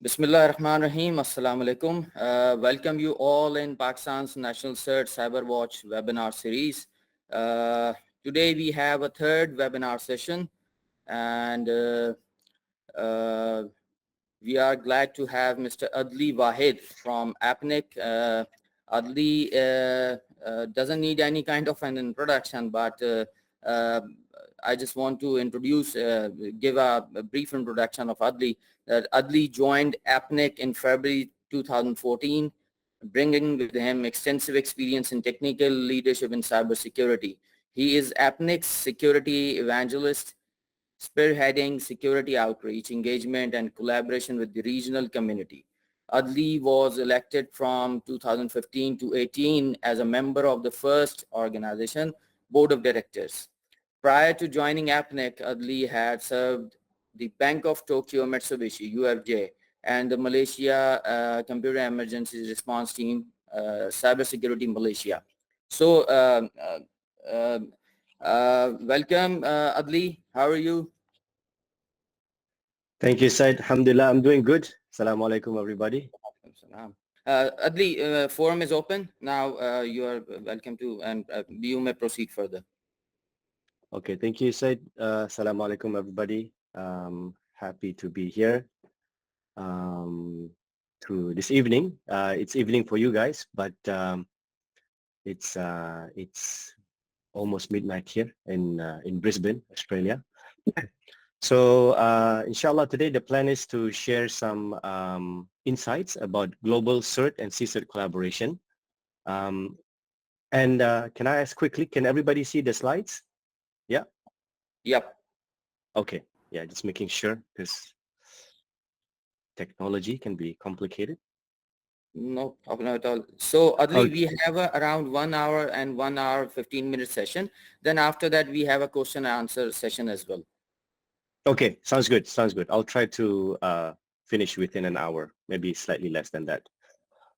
Bismillah ar-Rahman ar-Rahim. Assalamu alaikum. Welcome you all in Pakistan's National CERT CyberWatch webinar series. Today we have a third webinar session, and uh, we are glad to have Mr. Adli Wahid from APNIC. Adli doesn't need any kind of an introduction, but uh, I just want to give a brief introduction of Adli. Adli joined APNIC in February 2014, bringing with him extensive experience in technical leadership in cybersecurity. He is APNIC's security evangelist, spearheading security outreach, engagement, and collaboration with the regional community. Adli was elected from 2015 to 18 as a member of the first organization board of directors. Prior to joining APNIC, Adli had served the Bank of Tokyo Mitsubishi, UFJ, and the Malaysia Computer Emergency Response Team, Cybersecurity Malaysia. So, welcome, Adli. How are you? Thank you, Said. Alhamdulillah, I'm doing good. Assalamu alaikum, everybody. Adli, forum is open. Now you are welcome to, and you may proceed further. Okay, thank you, Said. Assalamu alaikum, everybody. Happy to be here through this evening. It's evening for you guys, but it's almost midnight here in Brisbane, Australia. So inshallah, today the plan is to share some insights about global CERT and CSIRT collaboration. And can I ask quickly, can everybody see the slides? Yeah? Yep. Okay. Yeah, just making sure because technology can be complicated. No problem at all. So Adli, Okay. we have around 1 hour and 1 hour 15-minute session. Then after that, we have a question and answer session as well. Okay, sounds good. Sounds good. I'll try to finish within an hour, maybe slightly less than that.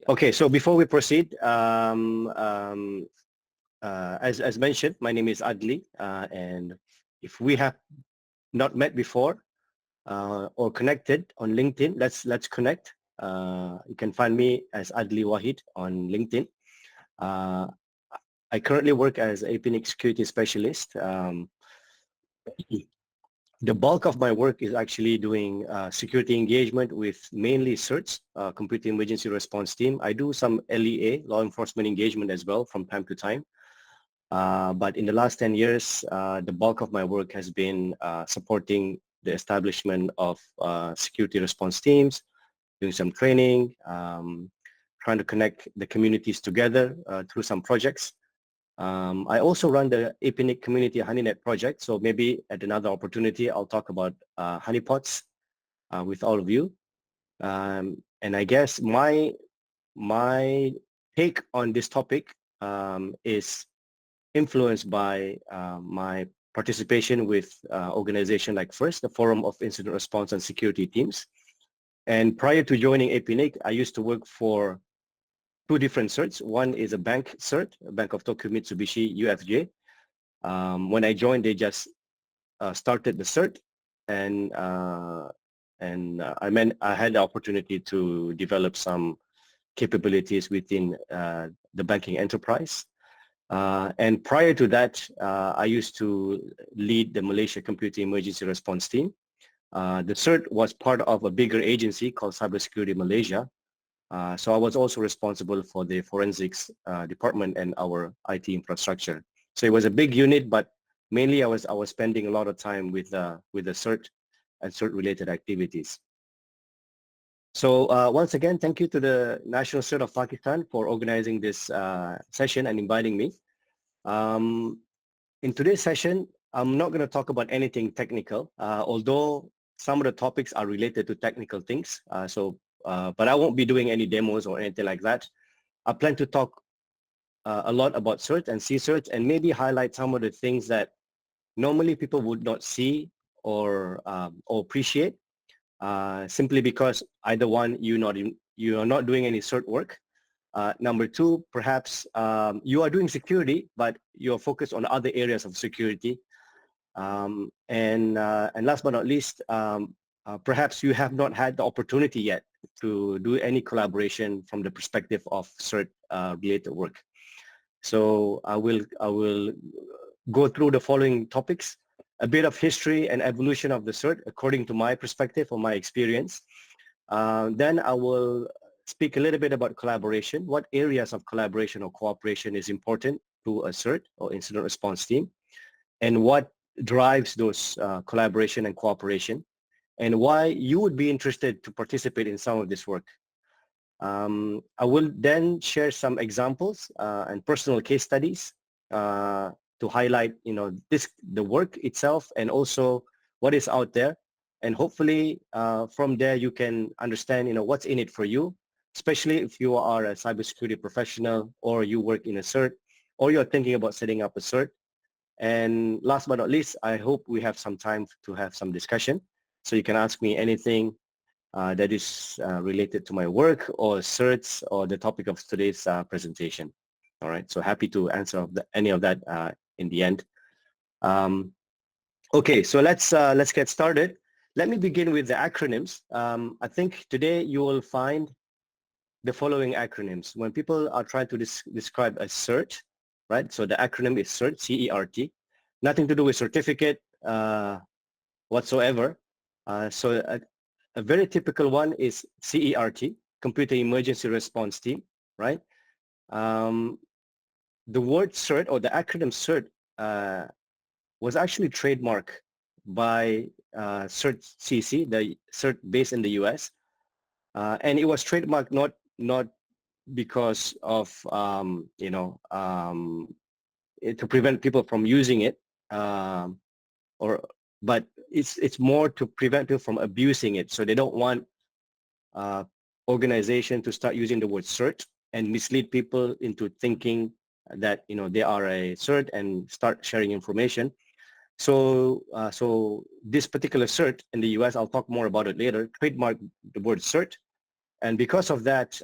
Yeah. Okay, so before we proceed, as mentioned, my name is Adli, and if we have not met before or connected on LinkedIn, let's connect. You can find me as Adli Wahid on LinkedIn. I currently work as APNIC security specialist. The bulk of my work is actually doing security engagement with mainly CERTs, Computer Emergency Response Team. I do some LEA, law enforcement engagement as well from time to time. But in the last 10 years, the bulk of my work has been supporting the establishment of security response teams, doing some training, trying to connect the communities together through some projects. I also run the APNIC Community HoneyNet project, so maybe at another opportunity, I'll talk about honeypots with all of you. And I guess my take on this topic is influenced by my participation with organization like FIRST, the Forum of Incident Response and Security Teams. And prior to joining APNIC, I used to work for two different CERTs. One is a bank CERT, Bank of Tokyo Mitsubishi UFJ. When I joined, they just started the CERT, and I had the opportunity to develop some capabilities within the banking enterprise. And prior to that, I used to lead the Malaysia Computer Emergency Response Team. The CERT was part of a bigger agency called Cybersecurity Malaysia. So I was also responsible for the forensics department and our IT infrastructure. So it was a big unit, but mainly I was spending a lot of time with the CERT and CERT related activities. So once again, thank you to the National CERT of Pakistan for organizing this session and inviting me. In today's session, I'm not going to talk about anything technical, although some of the topics are related to technical things. But I won't be doing any demos or anything like that. I plan to talk a lot about CERT and CSIRT and maybe highlight some of the things that normally people would not see or appreciate simply because either one, you are not doing any CERT work. Number two, perhaps you are doing security, but you're focused on other areas of security. And last but not least, perhaps you have not had the opportunity yet to do any collaboration from the perspective of CERT related work. So I will go through the following topics: a bit of history and evolution of the CERT according to my perspective or my experience. Then I will speak a little bit about collaboration, what areas of collaboration or cooperation is important to a CERT or incident response team, and what drives those collaboration and cooperation, and why you would be interested to participate in some of this work. I will then share some examples and personal case studies to highlight, the work itself and also what is out there. And hopefully from there you can understand, what's in it for you, especially if you are a cybersecurity professional or you work in a CERT or you're thinking about setting up a CERT. And last but not least, I hope we have some time to have some discussion. So you can ask me anything that is related to my work or CERTs or the topic of today's presentation. All right, so happy to answer any of that in the end. Okay, so let's get started. Let me begin with the acronyms. I think today you will find the following acronyms. When people are trying to describe a CERT, right? So the acronym is CERT, C-E-R-T. Nothing to do with certificate whatsoever. So a very typical one is CERT, Computer Emergency Response Team, right? The word CERT or the acronym CERT was actually trademarked by CERT CC, the CERT based in the US. And it was trademarked not because of, to prevent people from using it, but it's more to prevent people from abusing it. So they don't want organization to start using the word CERT and mislead people into thinking that they are a CERT and start sharing information. So so this particular CERT in the US, I'll talk more about it later, trademarked the word CERT, and because of that,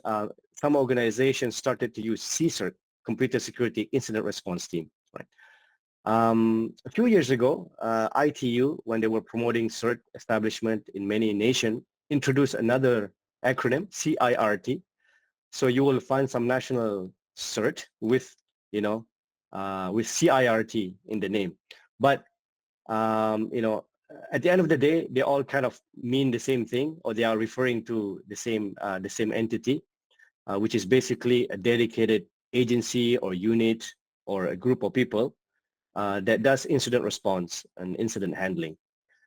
some organizations started to use CSIRT, Computer Security Incident Response Team. Right. A few years ago, ITU, when they were promoting CERT establishment in many nations, introduced another acronym, CIRT. So you will find some national CERT with, with CIRT in the name. But, at the end of the day, they all kind of mean the same thing, or they are referring to the same entity, which is basically a dedicated agency or unit or a group of people that does incident response and incident handling.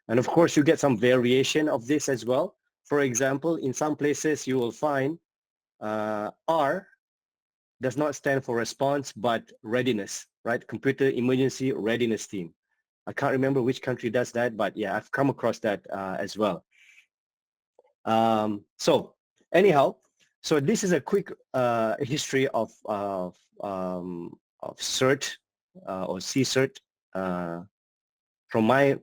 And of course, you get some variation of this as well. For example, in some places you will find R does not stand for response, but readiness, right? Computer Emergency Readiness Team. I can't remember which country does that, but yeah, I've come across that as well. So anyhow, so this is a quick history of CERT or CSIRT from my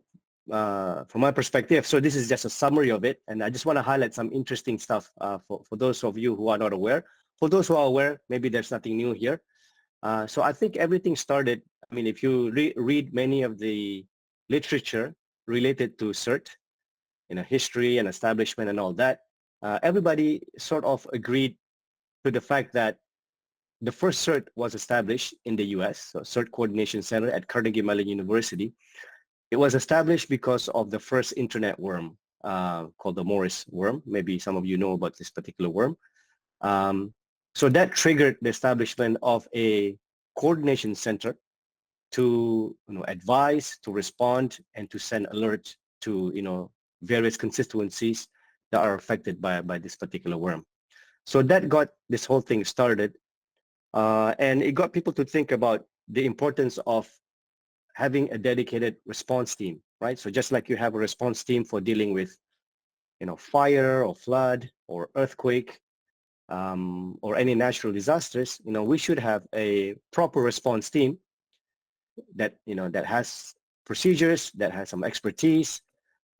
perspective. So this is just a summary of it, and I just want to highlight some interesting stuff for those of you who are not aware. For those who are aware, maybe there's nothing new here. So I think everything started, I mean, if you read many of the literature related to CERT, history and establishment and all that, everybody sort of agreed to the fact that the first CERT was established in the US, so CERT Coordination Center at Carnegie Mellon University. It was established because of the first internet worm called the Morris worm. Maybe some of you know about this particular worm. So that triggered the establishment of a coordination center to advise, to respond, and to send alerts to various constituencies that are affected by this particular worm. So that got this whole thing started, and it got people to think about the importance of having a dedicated response team, right? So just like you have a response team for dealing with fire or flood or earthquake, or any natural disasters, we should have a proper response team that that has procedures, that has some expertise,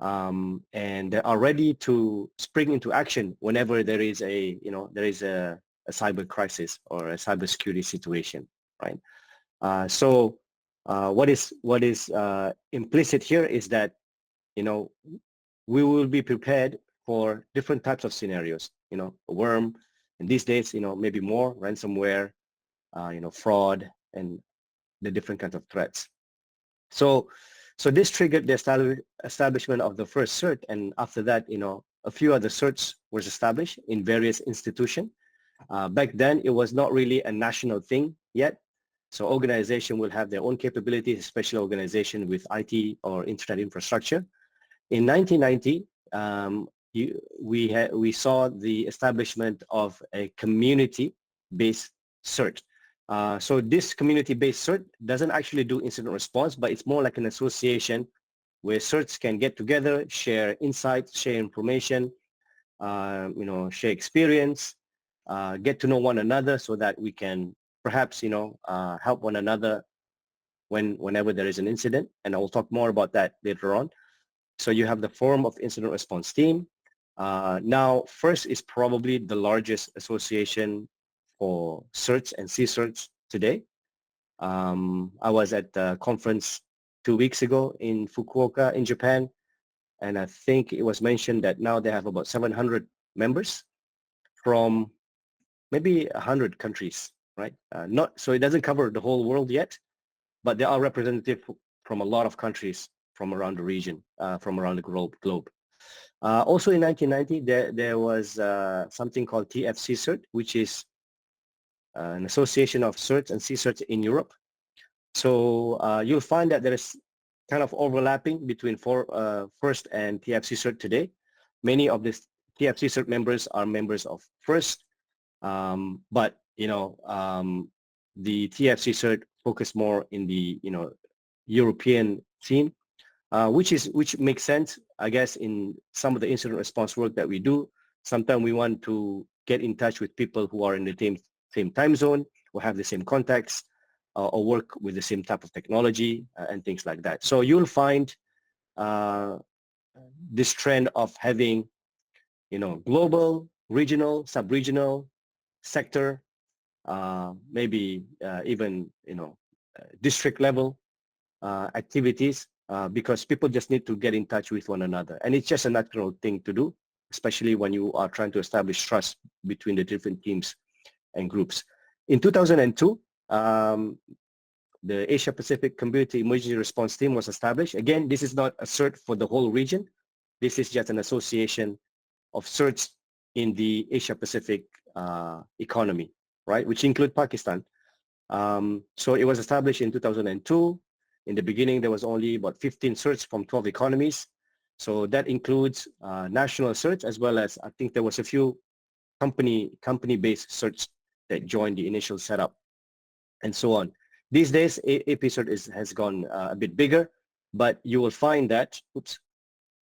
and they are ready to spring into action whenever there is a cyber crisis or a cybersecurity situation, right? So what is implicit here is that we will be prepared for different types of scenarios, a worm, and these days, maybe more ransomware, fraud, and the different kinds of threats. So this triggered the establishment of the first CERT, and after that, a few other CERTs was established in various institutions. Back then, it was not really a national thing yet. So organization will have their own capabilities, especially organization with IT or internet infrastructure. In 1990, we saw the establishment of a community-based CERT. So this community-based CERT doesn't actually do incident response, but it's more like an association where CERTs can get together, share insights, share information, share experience, get to know one another so that we can perhaps, help one another whenever there is an incident. And I will talk more about that later on. So you have the Forum of Incident Response Team. Now, FIRST is probably the largest association for CERTs and CSIRTs today. I was at the conference 2 weeks ago in Fukuoka in Japan, and I think it was mentioned that now they have about 700 members from maybe 100 countries, right? So it doesn't cover the whole world yet, but there are representatives from a lot of countries from around the region, from around the globe. Also in 1990, there was something called TFC-CERT, which is an association of CERTs and CSIRTs in Europe. So you'll find that there is kind of overlapping between FIRST and TFC-CERT today. Many of these TFC-CERT members are members of FIRST, but the TFC-CERT focus more in the European scene, which makes sense, I guess, in some of the incident response work that we do. Sometimes we want to get in touch with people who are in the same time zone or have the same contacts or work with the same type of technology and things like that. So you'll find this trend of having, global, regional, sub-regional, sector, maybe even, district level activities because people just need to get in touch with one another. And it's just a natural thing to do, especially when you are trying to establish trust between the different teams and groups. In 2002, the Asia Pacific Community Emergency Response Team was established. Again, this is not a CERT for the whole region. This is just an association of CERTs in the Asia Pacific economy, right, which include Pakistan. So it was established in 2002. In the beginning, there was only about 15 CERTs from 12 economies. So that includes national CERTs as well as I think there was a few company-based CERTs that joined the initial setup and so on. These days, AP-CERT has gone a bit bigger, but you will find that,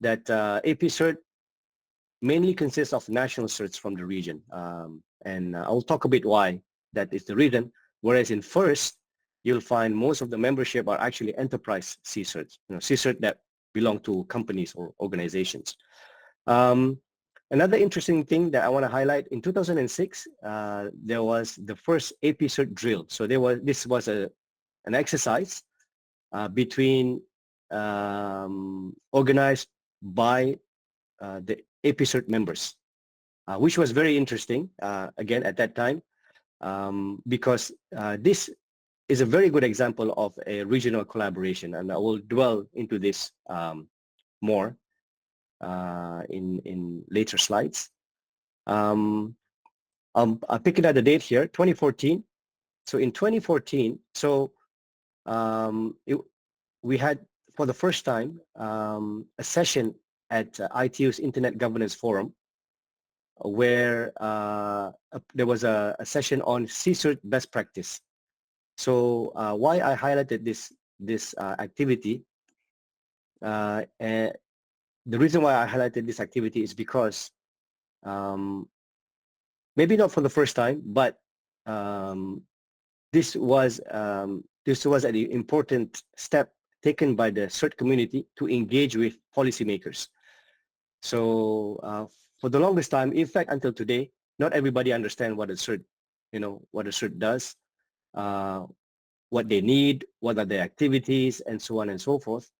AP-CERT mainly consists of national CERTs from the region. And I'll talk a bit why that is the reason. Whereas in FIRST, you'll find most of the membership are actually enterprise CSIRTs, CSIRT that belong to companies or organizations. Another interesting thing that I want to highlight, in 2006, there was the first AP-CERT drill. So this was an exercise between organized by the AP-CERT members, which was very interesting, again, at that time, because this is a very good example of a regional collaboration, and I will dwell into this more in later slides. I'm picking out the date here, 2014. So in 2014, we had for the first time a session at ITU's Internet Governance Forum where there was a session on CSIRT best practice. So why I highlighted this activity, and the reason why I highlighted this activity is because maybe not for the first time, but this was an important step taken by the CERT community to engage with policymakers. So for the longest time, in fact, until today, not everybody understands what a CERT, what a CERT does, what they need, what are their activities, and so on and so forth.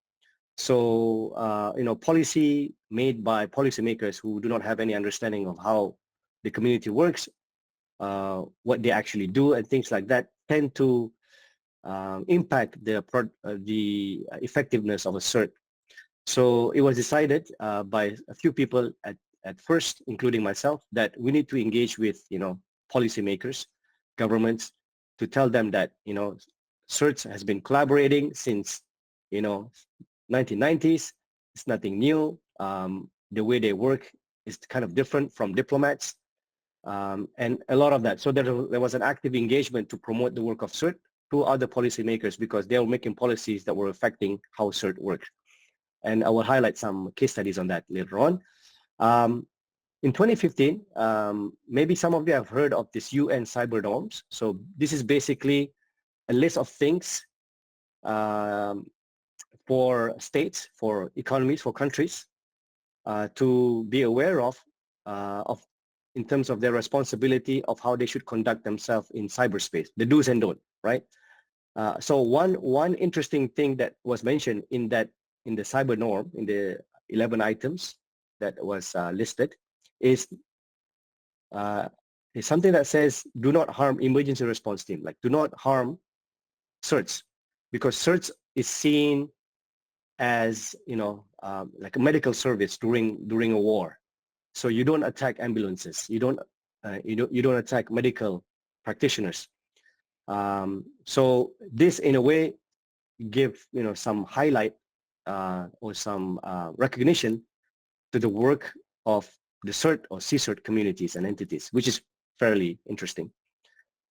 So, policy made by policymakers who do not have any understanding of how the community works, what they actually do and things like that tend to impact the effectiveness of a CERT. So it was decided by a few people at first, including myself, that we need to engage with, policymakers, governments, to tell them that, CERT has been collaborating since, 1990s. It's nothing new. The way they work is kind of different from diplomats, and a lot of that. So there was an active engagement to promote the work of CERT to other policymakers because they were making policies that were affecting how CERT works. And I will highlight some case studies on that later on. In 2015, maybe some of you have heard of this UN cyber norms. So this is basically a list of things for states, for economies, for countries to be aware of in terms of their responsibility of how they should conduct themselves in cyberspace, the do's and don'ts, right? So one interesting thing that was mentioned in the cyber norm, in the 11 items that was listed, is something that says do not harm emergency response team, like do not harm CERTs, because CERTs is seen as like a medical service during a war. So you don't attack ambulances, you don't attack medical practitioners. So this in a way give some highlight or some recognition to the work of the CERT or CSIRT communities and entities, which is fairly interesting.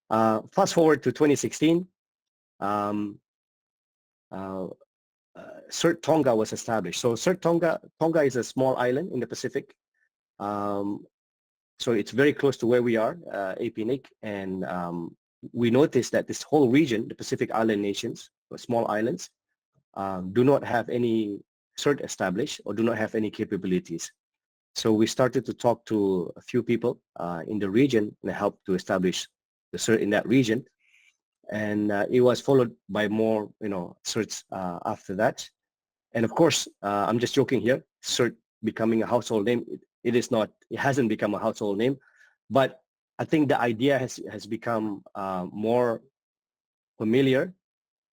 Fast forward to 2016, CERT Tonga was established. So CERT Tonga is a small island in the Pacific. So it's very close to where we are, APNIC, and we noticed that this whole region, the Pacific Island nations, or small islands, do not have any CERT established or do not have any capabilities. So we started to talk to a few people in the region and help to establish the CERT in that region. And it was followed by more, CERTs after that. And of course, I'm just joking here, CERT becoming a household name. It is not, it hasn't become a household name, but I think the idea has become more familiar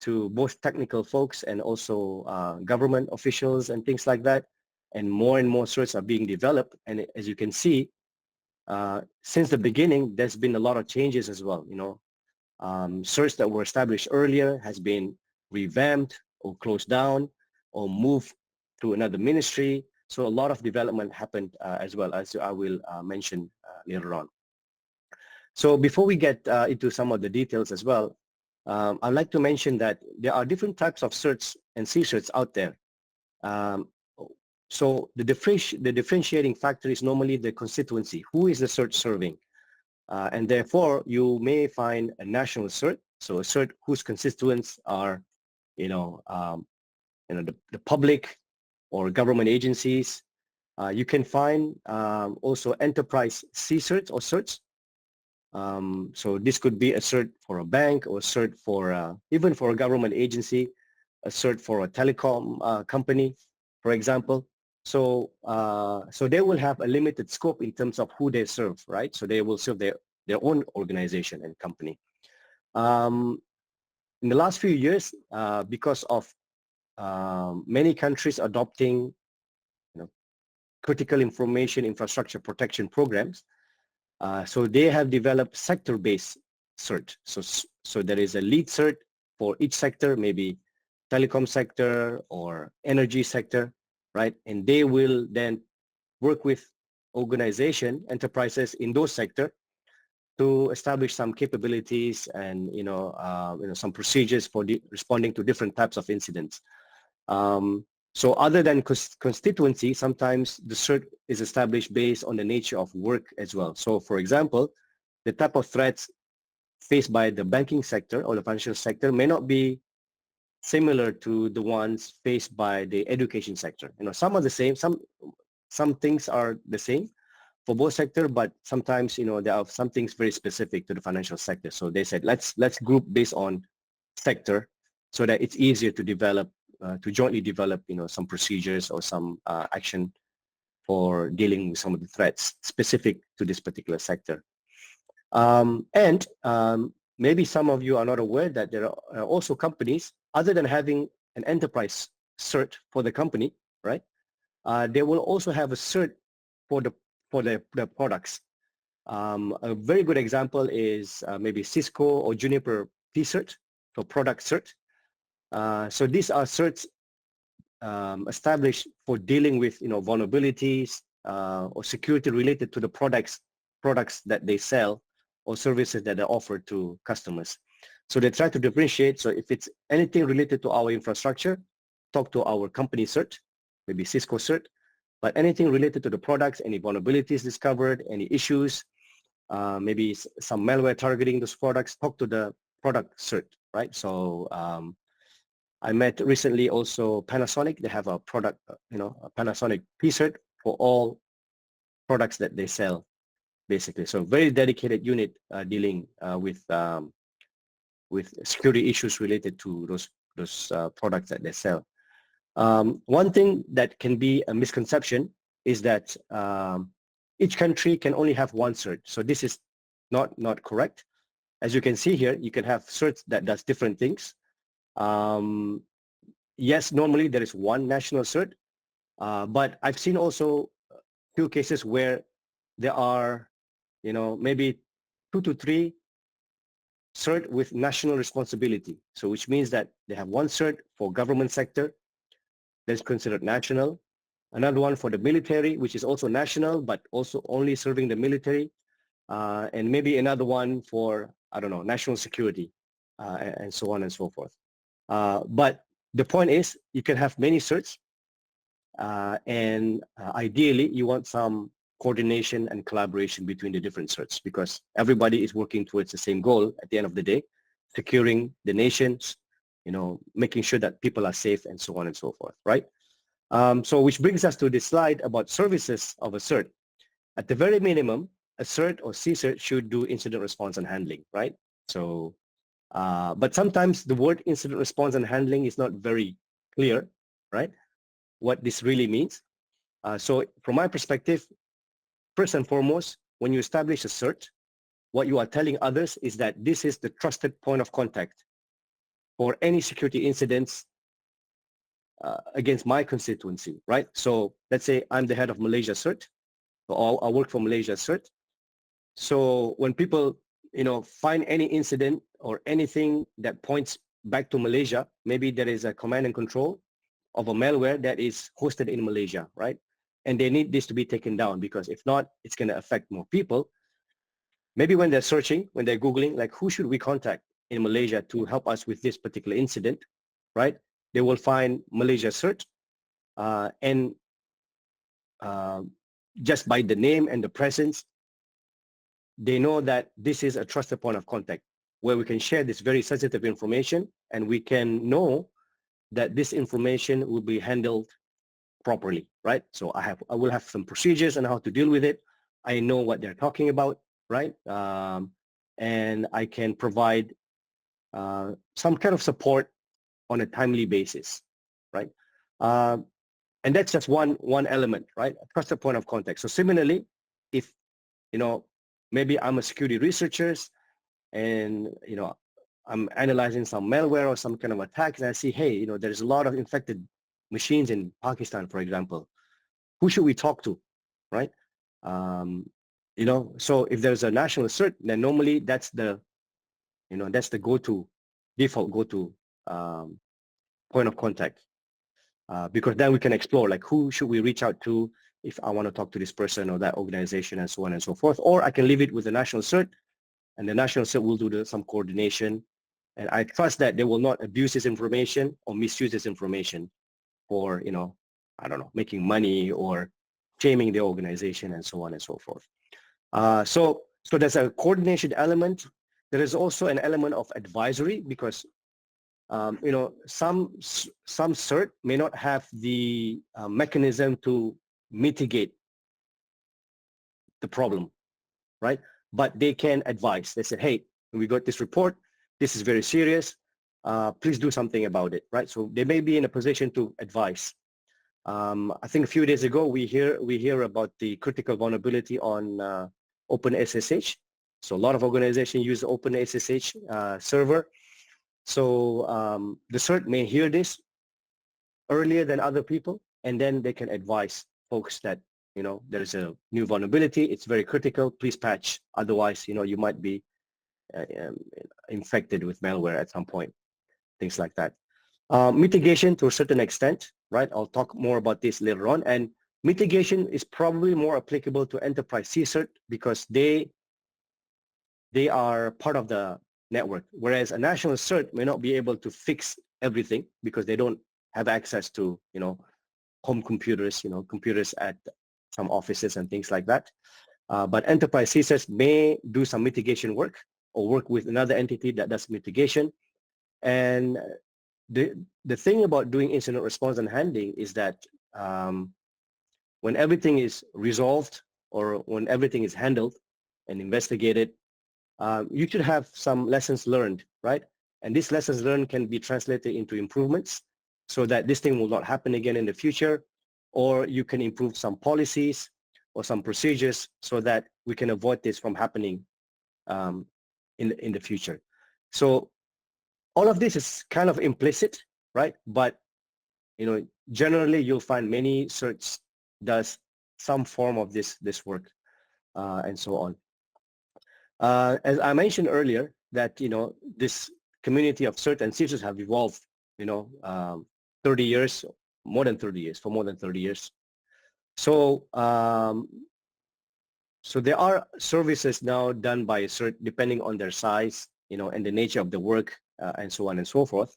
to both technical folks and also government officials and things like that. And more CERTs are being developed. And as you can see, since the beginning, there's been a lot of changes as well. CERTs that were established earlier has been revamped or closed down or moved to another ministry. So a lot of development happened as well, as I will mention later on. So before we get into some of the details as well, I'd like to mention that there are different types of CERTs and CSIRTs out there. So the differentiating factor is normally the constituency. Who is the CERT serving? And therefore, you may find a national CERT, so a CERT whose constituents are, the public or government agencies. You can find also enterprise CSIRTs or CERTs. So this could be a CERT for a bank or a CERT for even for a government agency, a CERT for a telecom company, for example. So so they will have a limited scope in terms of who they serve, right? So they will serve their own organization and company. In the last few years, because of many countries adopting critical information infrastructure protection programs, so they have developed sector-based CERT. So there is a lead CERT for each sector, maybe telecom sector or energy sector, right? And they will then work with organization, enterprises in those sectors to establish some capabilities and some procedures for responding to different types of incidents. So other than constituency, sometimes the CERT is established based on the nature of work as well. So for example, the type of threats faced by the banking sector or the financial sector may not be similar to the ones faced by the education sector. Some are the same, some things are the same for both sector, but sometimes, there are some things very specific to the financial sector. So they said, let's group based on sector so that it's easier to develop jointly develop, some procedures or some action for dealing with some of the threats specific to this particular sector. Maybe some of you are not aware that there are also companies, other than having an enterprise CERT for the company, right? They will also have a CERT for the products. A very good example is maybe Cisco or Juniper P-CERT, so product CERT. So these are CERTs established for dealing with vulnerabilities or security related to the products that they sell or services that are offered to customers. So they try to differentiate. So if it's anything related to our infrastructure, talk to our company CERT, maybe Cisco CERT. But anything related to the products, any vulnerabilities discovered, any issues, maybe some malware targeting those products, talk to the product CERT, right? So I met recently also Panasonic. They have a product, a Panasonic P-CERT for all products that they sell, basically. So very dedicated unit dealing with security issues related to those products that they sell. One thing that can be a misconception is that each country can only have one CERT. So this is not correct. As you can see here, you can have CERTs that does different things. Yes, normally there is one national CERT, but I've seen also few cases where there are, maybe 2 to 3 CERT with national responsibility. So which means that they have one CERT for government sector that's considered national, another one for the military, which is also national, but also only serving the military, and maybe another one for, I don't know, national security, and so on and so forth. But the point is, you can have many CERTs, and ideally, you want some coordination and collaboration between the different CERTs, because everybody is working towards the same goal at the end of the day, securing the nations, making sure that people are safe and so on and so forth, right? So which brings us to this slide about services of a CERT. At the very minimum, a CERT or CSIRT should do incident response and handling, right? So, but sometimes the word incident response and handling is not very clear, right? What this really means. So from my perspective, first and foremost, when you establish a CERT, what you are telling others is that this is the trusted point of contact for any security incidents against my constituency, right? So let's say I'm the head of Malaysia CERT, or I work for Malaysia CERT. So when people, find any incident or anything that points back to Malaysia, maybe there is a command and control of a malware that is hosted in Malaysia, right? And they need this to be taken down, because if not, it's going to affect more people. Maybe when they're searching, when they're Googling, like, who should we contact in Malaysia to help us with this particular incident, right? They will find Malaysia CERT, and just by the name and the presence, they know that this is a trusted point of contact where we can share this very sensitive information, and we can know that this information will be handled properly, right? So I will have some procedures on how to deal with it. I know what they're talking about, right? And I can provide some kind of support on a timely basis, right? And that's just one element, right? A trusted point of contact. So similarly, if, maybe I'm a security researcher and, I'm analyzing some malware or some kind of attack, and I see, hey, there's a lot of infected machines in Pakistan, for example. Who should we talk to, right? So if there's a national CERT, then normally that's the, that's the default go-to point of contact. Because then we can explore, like, who should we reach out to if I want to talk to this person or that organization and so on and so forth. Or I can leave it with the national CERT, and the national CERT will do some coordination. And I trust that they will not abuse this information or misuse this information for, I don't know, making money or shaming the organization and so on and so forth. So there's a coordination element. There is also an element of advisory, because some CERT may not have the mechanism to mitigate the problem, right? But they can advise. They said, hey, we got this report. This is very serious. please do something about it, right? So they may be in a position to advise. I think a few days ago we hear about the critical vulnerability on OpenSSH. So a lot of organizations use OpenSSH server. So the CERT may hear this earlier than other people, and then they can advise folks that, you know, there's a new vulnerability, it's very critical, please patch. Otherwise, you know, you might be infected with malware at some point, things like that. Mitigation to a certain extent, right? I'll talk more about this later on. And mitigation is probably more applicable to enterprise CSIRT because they are part of the network, whereas a national CERT may not be able to fix everything because they don't have access to, you know, home computers, you know, computers at some offices and things like that. But enterprise CSIRTs may do some mitigation work or work with another entity that does mitigation. And the thing about doing incident response and handling is that when everything is resolved or when everything is handled and investigated, you should have some lessons learned, right? And these lessons learned can be translated into improvements so that this thing will not happen again in the future, or you can improve some policies or some procedures so that we can avoid this from happening in the future. So all of this is kind of implicit, right? But, you know, generally you'll find many CERTs does some form of this work and so on. As I mentioned earlier, that, you know, this community of CERT and CSIRT have evolved, you know, 30 years, more than 30 years, for more than 30 years. So, so there are services now done by CERT depending on their size, you know, and the nature of the work and so on and so forth.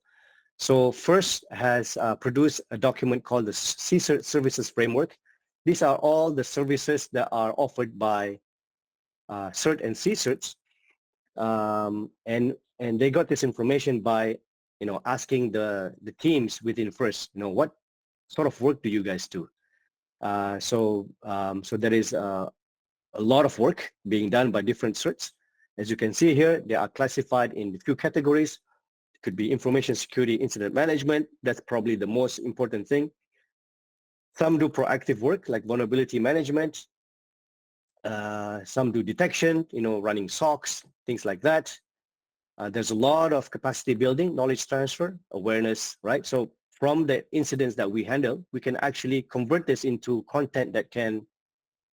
So FIRST has produced a document called the CSIRT Services Framework. These are all the services that are offered by CERT and CSIRTs, and they got this information by, you know, asking the teams within FIRST, you know, what sort of work do you guys do? So there is a lot of work being done by different CERTs. As you can see here, they are classified in a few categories. It could be information security, incident management. That's probably the most important thing. Some do proactive work like vulnerability management. Some do detection, you know, running SOCs, things like that. There's a lot of capacity building, knowledge transfer, awareness, right? So from the incidents that we handle, we can actually convert this into content that can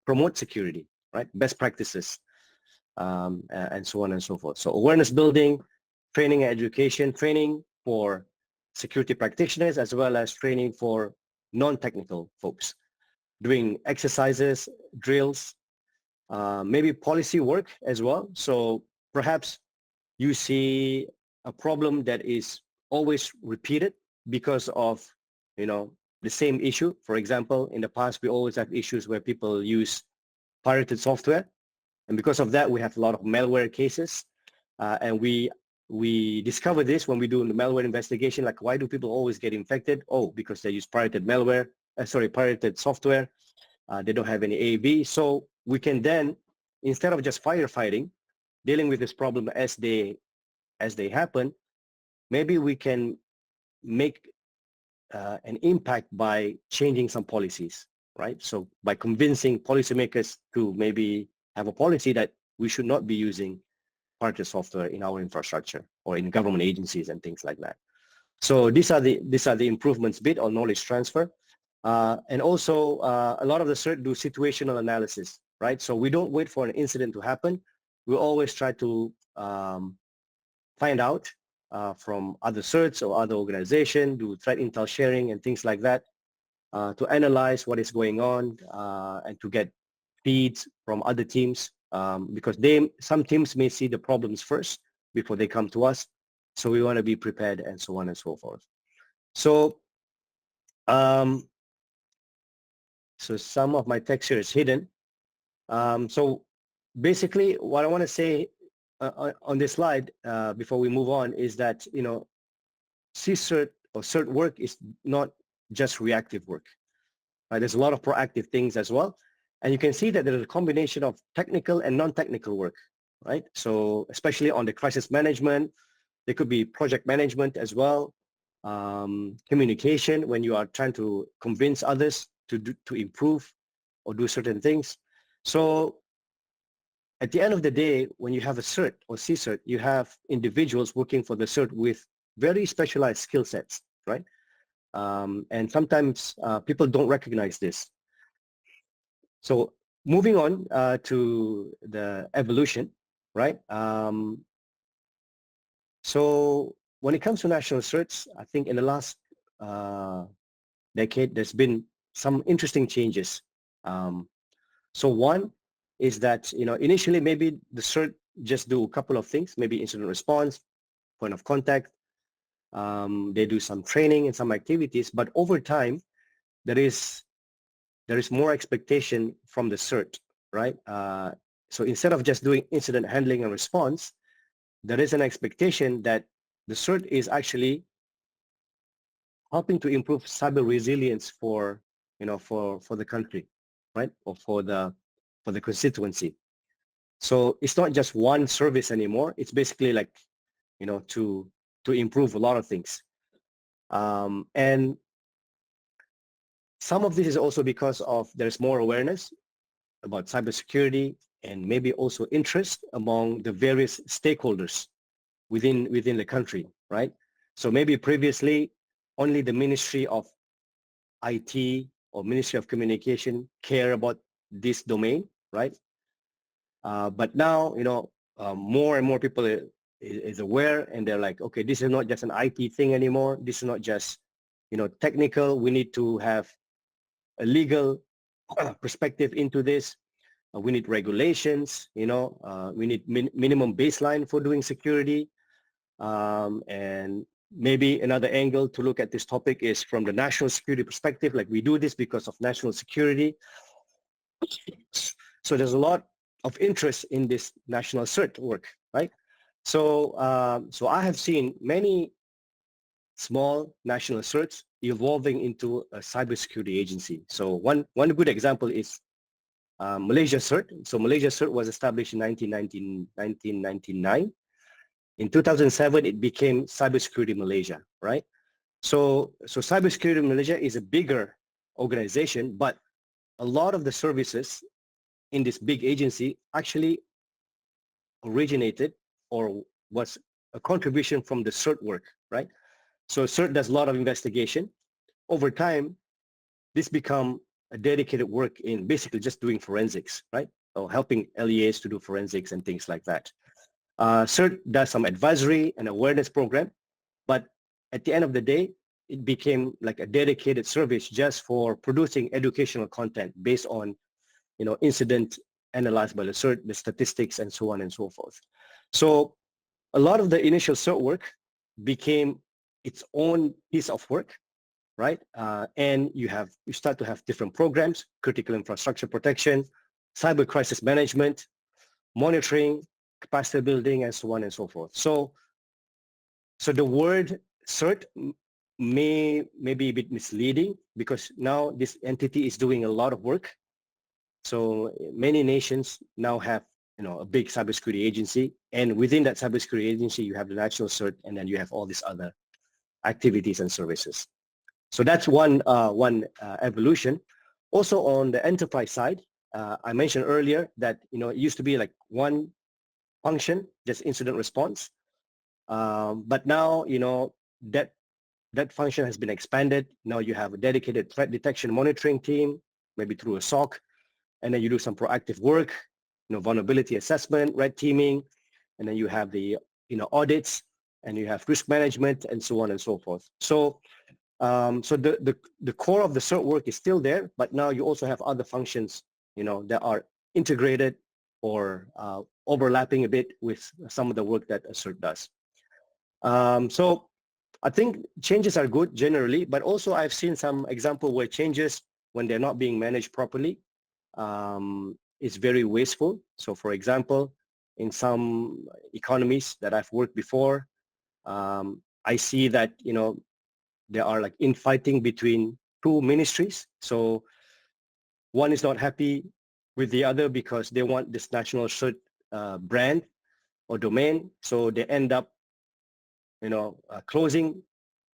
promote security, right? Best practices, and so on and so forth. So awareness building, training and education, training for security practitioners, as well as training for non-technical folks, doing exercises, drills, maybe policy work as well. So perhaps you see a problem that is always repeated because of, you know, the same issue. For example, in the past, we always have issues where people use pirated software. And because of that, we have a lot of malware cases. And we discover this when we do the malware investigation, like why do people always get infected? Oh, because they use pirated malware, pirated software. They don't have any AV. So we can then, instead of just firefighting, dealing with this problem as they happen, maybe we can make an impact by changing some policies, right? So by convincing policymakers to maybe have a policy that we should not be using pirated software in our infrastructure or in government agencies and things like that. So these are the improvements bit on knowledge transfer. And also a lot of the CERT do situational analysis, right? So we don't wait for an incident to happen. We always try to find out from other CERTs or other organizations, do threat intel sharing and things like that, to analyze what is going on and to get feeds from other teams, because some teams may see the problems first before they come to us. So we want to be prepared and so on and so forth. So so some of my text here is hidden. So basically what I want to say on this slide before we move on is that, you know, CSIRT or CERT work is not just reactive work. Right? There's a lot of proactive things as well. And you can see that there's a combination of technical and non-technical work, right? So especially on the crisis management, There could be project management as well, communication when you are trying to convince others to improve or do certain things. So at the end of the day, when you have a CERT or CSIRT, you have individuals working for the CERT with very specialized skill sets, right? And sometimes people don't recognize this. So moving on to the evolution, right? So when it comes to national certs, I think in the last decade, there's been some interesting changes. So one is that, initially maybe the CERT just do a couple of things, maybe incident response, point of contact. They do some training and some activities, but over time, there is more expectation from the CERT, right? So instead of just doing incident handling and response, there is an expectation that the CERT is actually helping to improve cyber resilience for the country, right? Or for the constituency. So it's not just one service anymore. It's basically like, to improve a lot of things. And some of this is also because of there's more awareness about cybersecurity and maybe also interest among the various stakeholders within the country, right? So maybe previously only the Ministry of IT or Ministry of Communication care about this domain, right? But now, more and more people is aware, and they're like, okay, this is not just an IT thing anymore. This is not just, technical. We need to have a legal perspective into this. We need regulations, we need minimum baseline for doing security. And maybe another angle to look at this topic is from the national security perspective, like we do this because of national security. So there's a lot of interest in this national CERT work, right? So, so I have seen many small national CERTs evolving into a cybersecurity agency. So one good example is Malaysia CERT. So Malaysia CERT was established in 1999. In 2007, it became Cybersecurity Malaysia, right? So Cybersecurity Malaysia is a bigger organization, but a lot of the services in this big agency actually originated or was a contribution from the CERT work, right? So CERT does a lot of investigation. Over time, this become a dedicated work in basically just doing forensics, right? Or helping LEAs to do forensics and things like that. CERT does some advisory and awareness program, but at the end of the day, it became like a dedicated service just for producing educational content based on, incident analyzed by the CERT, the statistics, and so on and so forth. So a lot of the initial CERT work became its own piece of work, right? And you start to have different programs: critical infrastructure protection, cyber crisis management, monitoring, capacity building, and so on and so forth. So the word CERT may be a bit misleading because now this entity is doing a lot of work. So many nations now have, a big cybersecurity agency, and within that cybersecurity agency, you have the national CERT, and then you have all these other activities and services. So that's one evolution. Also on the enterprise side, I mentioned earlier that, it used to be like one function, just incident response. But now, that function has been expanded. Now you have a dedicated threat detection monitoring team, maybe through a SOC, and then you do some proactive work, vulnerability assessment, red teaming, and then you have the, audits, and you have risk management, and so on and so forth. So, so the core of the CERT work is still there, but now you also have other functions, that are integrated or overlapping a bit with some of the work that a CERT does. So I think changes are good generally, but also I've seen some example where changes, when they're not being managed properly, is very wasteful. So for example, in some economies that I've worked before, I see that, there are like infighting between two ministries. So one is not happy with the other because they want this national CERT brand or domain. So they end up closing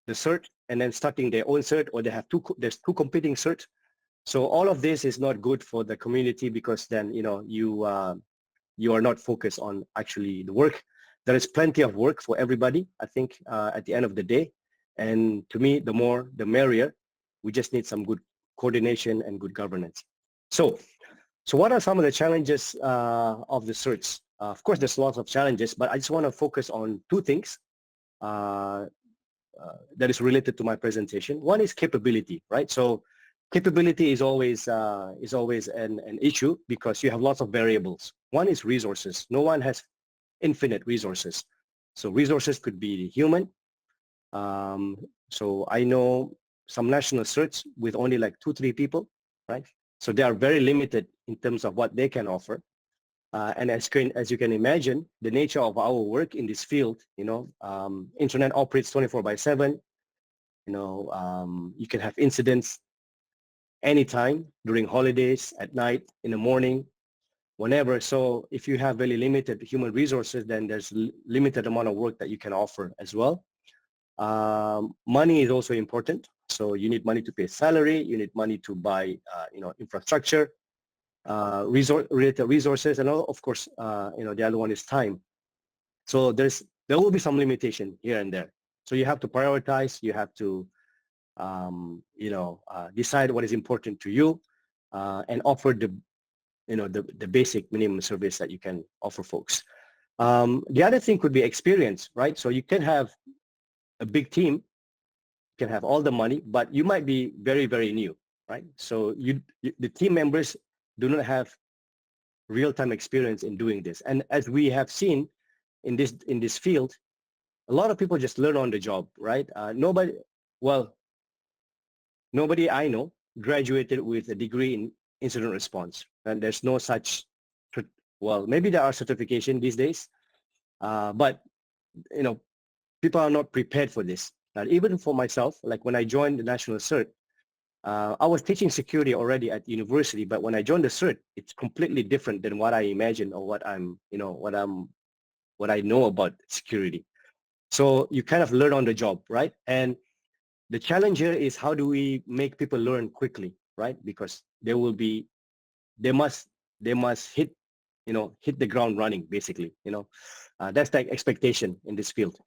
the CERT and then starting their own CERT, or there's two competing CERT. So all of this is not good for the community, because then you are not focused on actually the work. There is plenty of work for everybody, I think, at the end of the day. And to me, the more the merrier. We just need some good coordination and good governance. So what are some of the challenges of the CERTs? Of course, there's lots of challenges, but I just want to focus on two things that is related to my presentation. One is capability, right? So capability is always an issue, because you have lots of variables. One is resources. No one has infinite resources. So resources could be human. So I know some national CERTs with only like 2-3 people, right? So they are very limited in terms of what they can offer. And as you can imagine, the nature of our work in this field, internet operates 24/7. You can have incidents anytime, during holidays, at night, in the morning, whenever. So if you have very limited human resources, then there's limited amount of work that you can offer as well. Money is also important. So you need money to pay salary. You need money to buy, infrastructure, related resources, and of course, the other one is time. So there will be some limitation here and there. So you have to prioritize. You have to, decide what is important to you, and offer the basic minimum service that you can offer folks. The other thing could be experience, right? So you can have a big team, you can have all the money, but you might be very, very new, right? So the team members do not have real-time experience in doing this. And as we have seen in this field, a lot of people just learn on the job, right? Nobody I know graduated with a degree in incident response, and there's no such, maybe there are certification these days, but people are not prepared for this. Now, even for myself, like when I joined the National CERT, I was teaching security already at university, but when I joined the CERT, it's completely different than what I imagined, or what I know about security. So you kind of learn on the job, right? And the challenge here is, how do we make people learn quickly, right? Because they must hit the ground running, basically. That's the expectation in this field.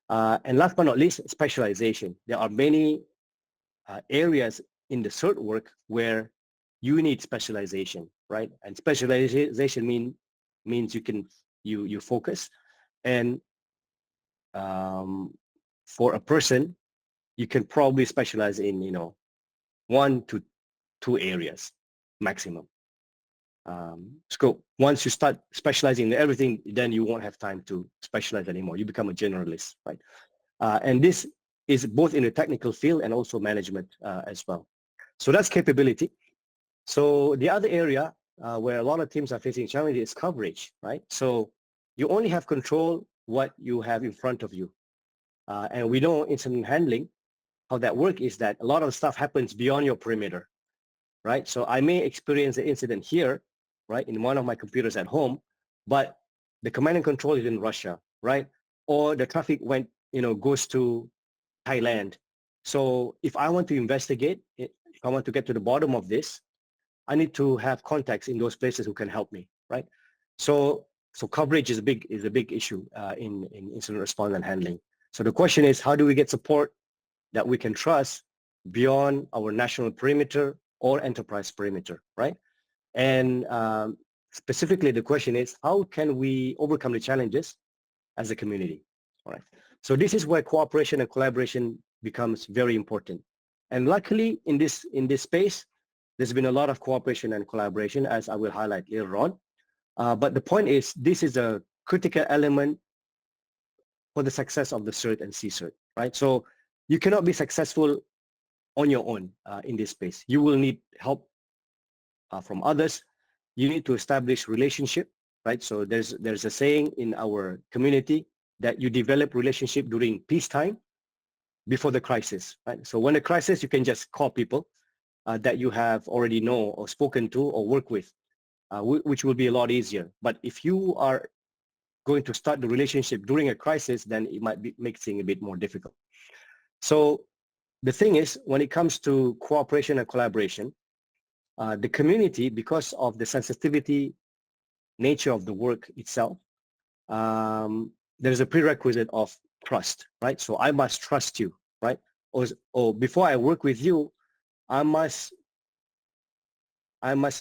And last but not least, specialization. There are many areas in the CERT work where you need specialization, right? And specialization means you focus. And for a person, you can probably specialize in 1 to 2 areas maximum. So once you start specializing in everything, then you won't have time to specialize anymore. You become a generalist, right? And this is both in the technical field and also management as well. So that's capability. So the other area where a lot of teams are facing challenges is coverage, right? So you only have control what you have in front of you. And we know incident handling, how that works is that a lot of stuff happens beyond your perimeter, right? So I may experience the incident here, right, in one of my computers at home, but the command and control is in Russia, right? Or the traffic goes to Thailand. So if I want to investigate, if I want to get to the bottom of this, I need to have contacts in those places who can help me, right? So coverage is a big issue in incident response and handling. So the question is, how do we get support that we can trust beyond our national perimeter or enterprise perimeter, right? And specifically, the question is, how can we overcome the challenges as a community? All right. So this is where cooperation and collaboration becomes very important. And luckily, in this space, there's been a lot of cooperation and collaboration, as I will highlight later on. But the point is, this is a critical element for the success of the CERT and CSIRT, right? So you cannot be successful on your own in this space. You will need help from others. You need to establish relationship, right? So there's a saying in our community that you develop relationship during peacetime before the crisis, right? So when the crisis, you can just call people that you have already know or spoken to or work with, which will be a lot easier. But if you are going to start the relationship during a crisis, then it might make things a bit more difficult. So the thing is, when it comes to cooperation and collaboration, the community, because of the sensitivity nature of the work itself, there's a prerequisite of trust, right? So I must trust you, right? Or before I work with you, I must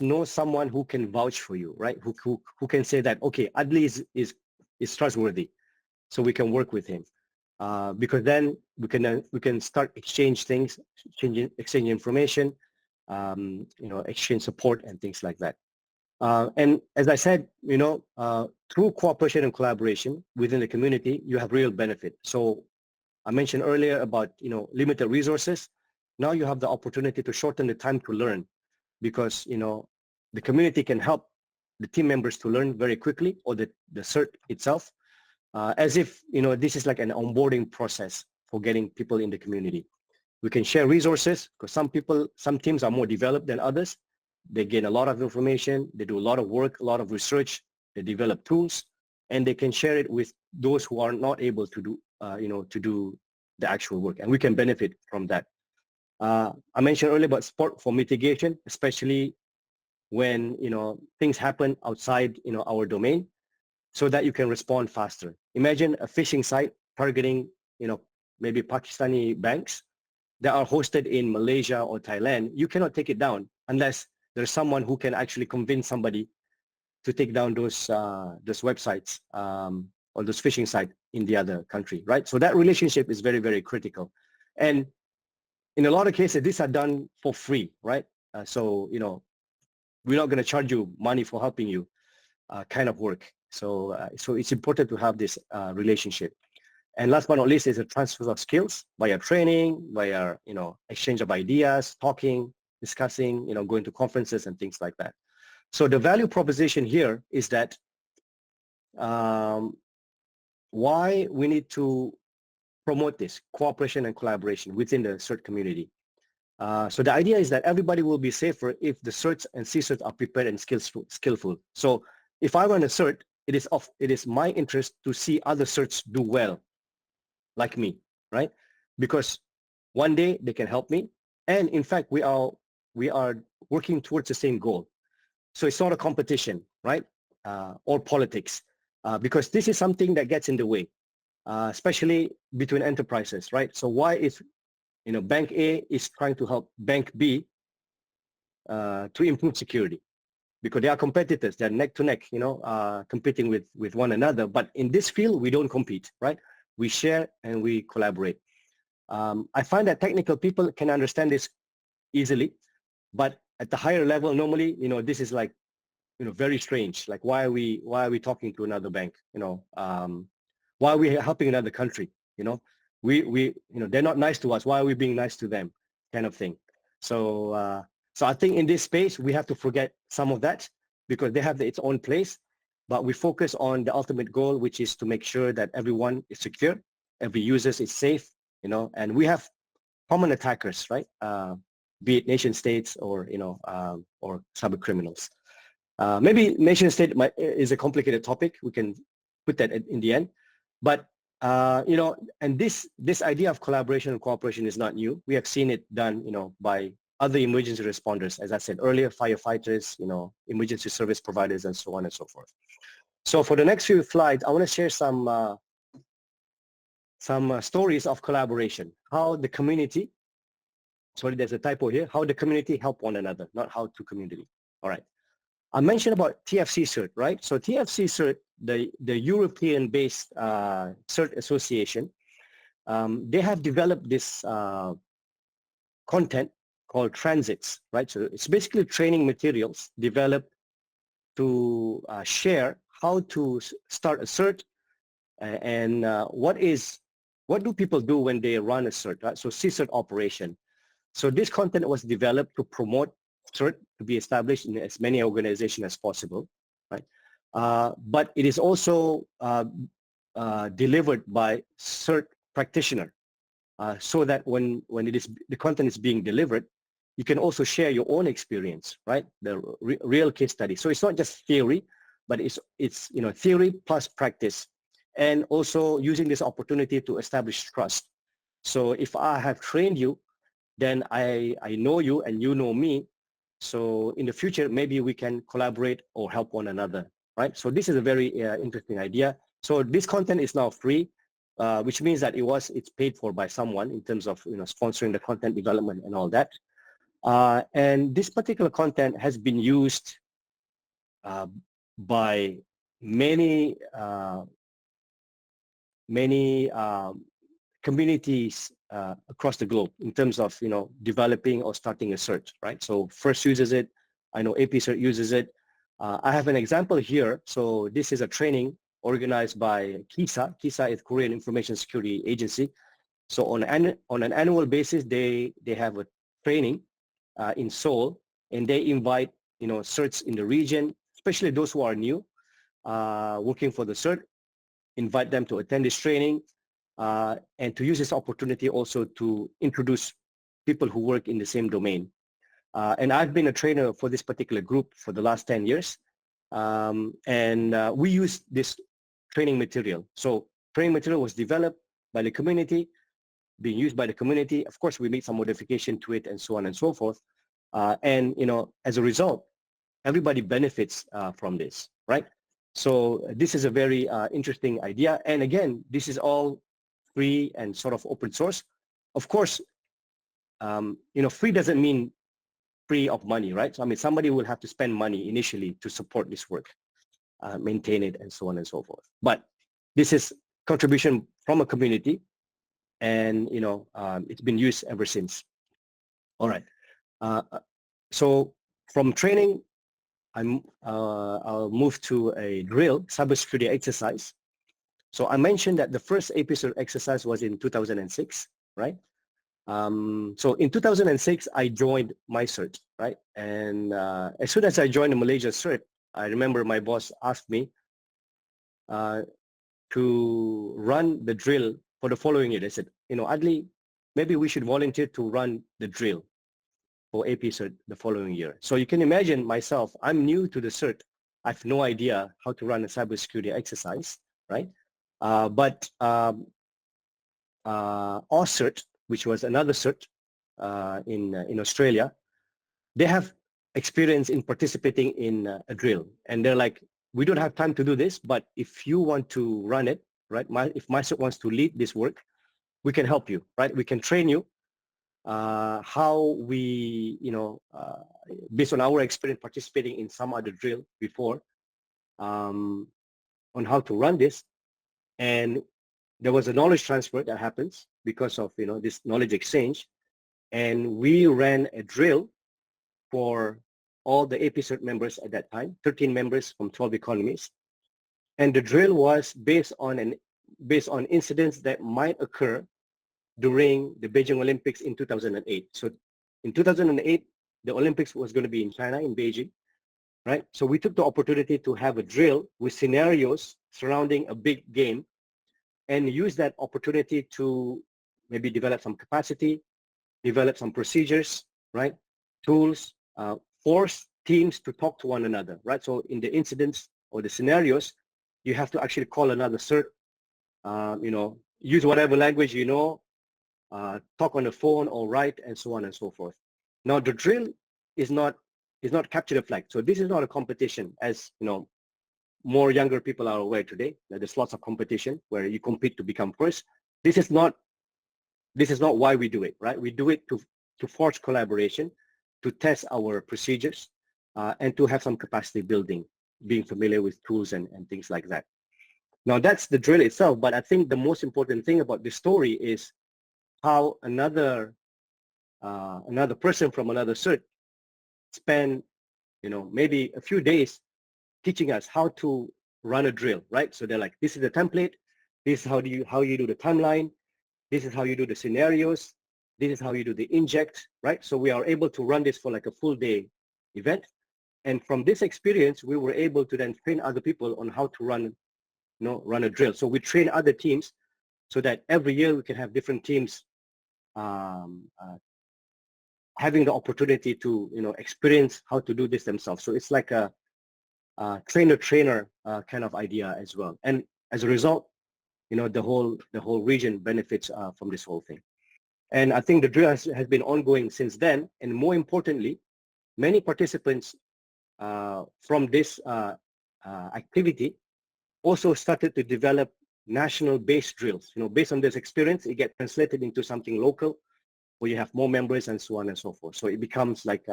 know someone who can vouch for you, right? Who can say that, okay, Adli is trustworthy, so we can work with him. Because then we can start exchange things, exchange information, exchange support and things like that. And as I said, through cooperation and collaboration within the community, you have real benefit. So I mentioned earlier about, limited resources. Now you have the opportunity to shorten the time to learn, because, the community can help the team members to learn very quickly, or the CERT itself, as if, this is like an onboarding process for getting people in the community. We can share resources, because some teams are more developed than others. They gain a lot of information, they do a lot of work, a lot of research, they develop tools, and they can share it with those who are not able to do, to do the actual work, and we can benefit from that. I mentioned earlier about support for mitigation, especially when, things happen outside, our domain, so that you can respond faster. Imagine a phishing site targeting, maybe Pakistani banks that are hosted in Malaysia or Thailand. You cannot take it down unless there's someone who can actually convince somebody to take down those websites or those phishing sites in the other country, right? So that relationship is very, very critical. And in a lot of cases, these are done for free, right? So, we're not going to charge you money for helping you kind of work. So, so it's important to have this relationship. And last but not least is a transfer of skills via training, via, exchange of ideas, talking, discussing, going to conferences and things like that. So the value proposition here is that why we need to promote this cooperation and collaboration within the CERT community. So the idea is that everybody will be safer if the CERTs and CSIRT are prepared and skillful. So if I run a CERT, it is my interest to see other CERTs do well, like me, right? Because one day they can help me, and in fact we are working towards the same goal. So it's not a competition, right? Or politics, because this is something that gets in the way, especially between enterprises, right? So why is, Bank A is trying to help Bank B to improve security? Because they are competitors, they're neck to neck, competing with one another. But in this field, we don't compete, right? We share and we collaborate. I find that technical people can understand this easily, but at the higher level, normally, this is like, very strange. Like, why are we talking to another bank? Why are we helping another country? They're not nice to us. Why are we being nice to them? Kind of thing. So, so I think in this space, we have to forget some of that, because they have its own place, but we focus on the ultimate goal, which is to make sure that everyone is secure, every user is safe, and we have common attackers, right? Be it nation states or, or cyber criminals. Maybe nation state is a complicated topic. We can put that in the end. But, and this idea of collaboration and cooperation is not new. We have seen it done, by other emergency responders, as I said earlier, firefighters, emergency service providers, and so on and so forth. So for the next few slides, I want to share some stories of collaboration, how the community, sorry, there's a typo here, how the community help one another, not how to community. All right. I mentioned about TFC CERT, right? So TFC CERT, the European-based CERT association, they have developed this content called transits, right? So it's basically training materials developed to share how to start a CERT and what do people do when they run a CERT, right? So CSIRT operation. So this content was developed to promote CERT to be established in as many organizations as possible, right? But it is also delivered by CERT practitioner, so that when the content is being delivered, you can also share your own experience, right? The real case study. So it's not just theory, but it's theory plus practice, and also using this opportunity to establish trust. So if I have trained you, then I know you and you know me. So in the future, maybe we can collaborate or help one another, right? So this is a very interesting idea. So this content is now free, which means that it's paid for by someone in terms of sponsoring the content development and all that. And this particular content has been used by many communities across the globe in terms of developing or starting a CERT, right? So FIRST uses it. I know APCERT uses it. I have an example here. So this is a training organized by 𝐀𝐠𝐞𝐬𝐶. 𝐀𝐠𝐶 is Korean Information Security Agency. So on an annual basis, they have a training in Seoul, and they invite CERTs in the region, especially those who are new working for the CERT, invite them to attend this training and to use this opportunity also to introduce people who work in the same domain. And I've been a trainer for this particular group for the last 10 years. And we use this training material. So training material was developed by the community, being used by the community. Of course, we made some modification to it and so on and so forth. And as a result, everybody benefits from this, right? So this is a very interesting idea. And again, this is all free and sort of open source. Of course, free doesn't mean free of money, right? So I mean, somebody will have to spend money initially to support this work, maintain it, and so on and so forth. But this is contribution from a community, and it's been used ever since. All right. So from training, I'll move to a drill, cybersecurity exercise. So I mentioned that the first APCERT exercise was in 2006, right? So in 2006, I joined my CERT, right? And as soon as I joined the Malaysia CERT, I remember my boss asked me to run the drill for the following year. They said, Adli, maybe we should volunteer to run the drill for APCERT the following year. So you can imagine myself, I'm new to the CERT. I have no idea how to run a cybersecurity exercise, right? But 𝐒𝐩𝐞𝐚𝐤𝐞𝐫, which was another CERT in Australia, they have experience in participating in a drill. And they're like, we don't have time to do this, but if you want to run it, right? If my CERT wants to lead this work, we can help you, right? We can train you how we, based on our experience participating in some other drill before, on how to run this. And there was a knowledge transfer that happens because of, this knowledge exchange. And we ran a drill for all the APCERT members at that time, 13 members from 12 economies. And the drill was based on incidents that might occur during the Beijing Olympics in 2008. So in 2008, the Olympics was going to be in China, in Beijing, right? So we took the opportunity to have a drill with scenarios surrounding a big game and use that opportunity to maybe develop some capacity, develop some procedures, right? Tools, force teams to talk to one another, right? So in the incidents or the scenarios, you have to actually call another CERT, use whatever language you know, talk on the phone or write, and so on and so forth. Now the drill is not capture the flag. So this is not a competition, as more younger people are aware today. There's lots of competition where you compete to become first. This is not why we do it, right? We do it to forge collaboration, to test our procedures, and to have some capacity building, being familiar with tools and things like that. Now that's the drill itself, but I think the most important thing about this story is how another person from another CERT spent, maybe a few days teaching us how to run a drill, right? So they're like, this is the template, this is how you do the timeline, this is how you do the scenarios, this is how you do the inject, right? So we are able to run this for like a full day event. And from this experience, we were able to then train other people on how to run a drill. So we train other teams so that every year we can have different teams having the opportunity to experience how to do this themselves. So it's like a trainer kind of idea as well. And as a result, the whole region benefits from this whole thing. And I think the drill has been ongoing since then. And more importantly, many participants from this activity also started to develop national-based drills. Based on this experience, it gets translated into something local, where you have more members and so on and so forth. So it becomes like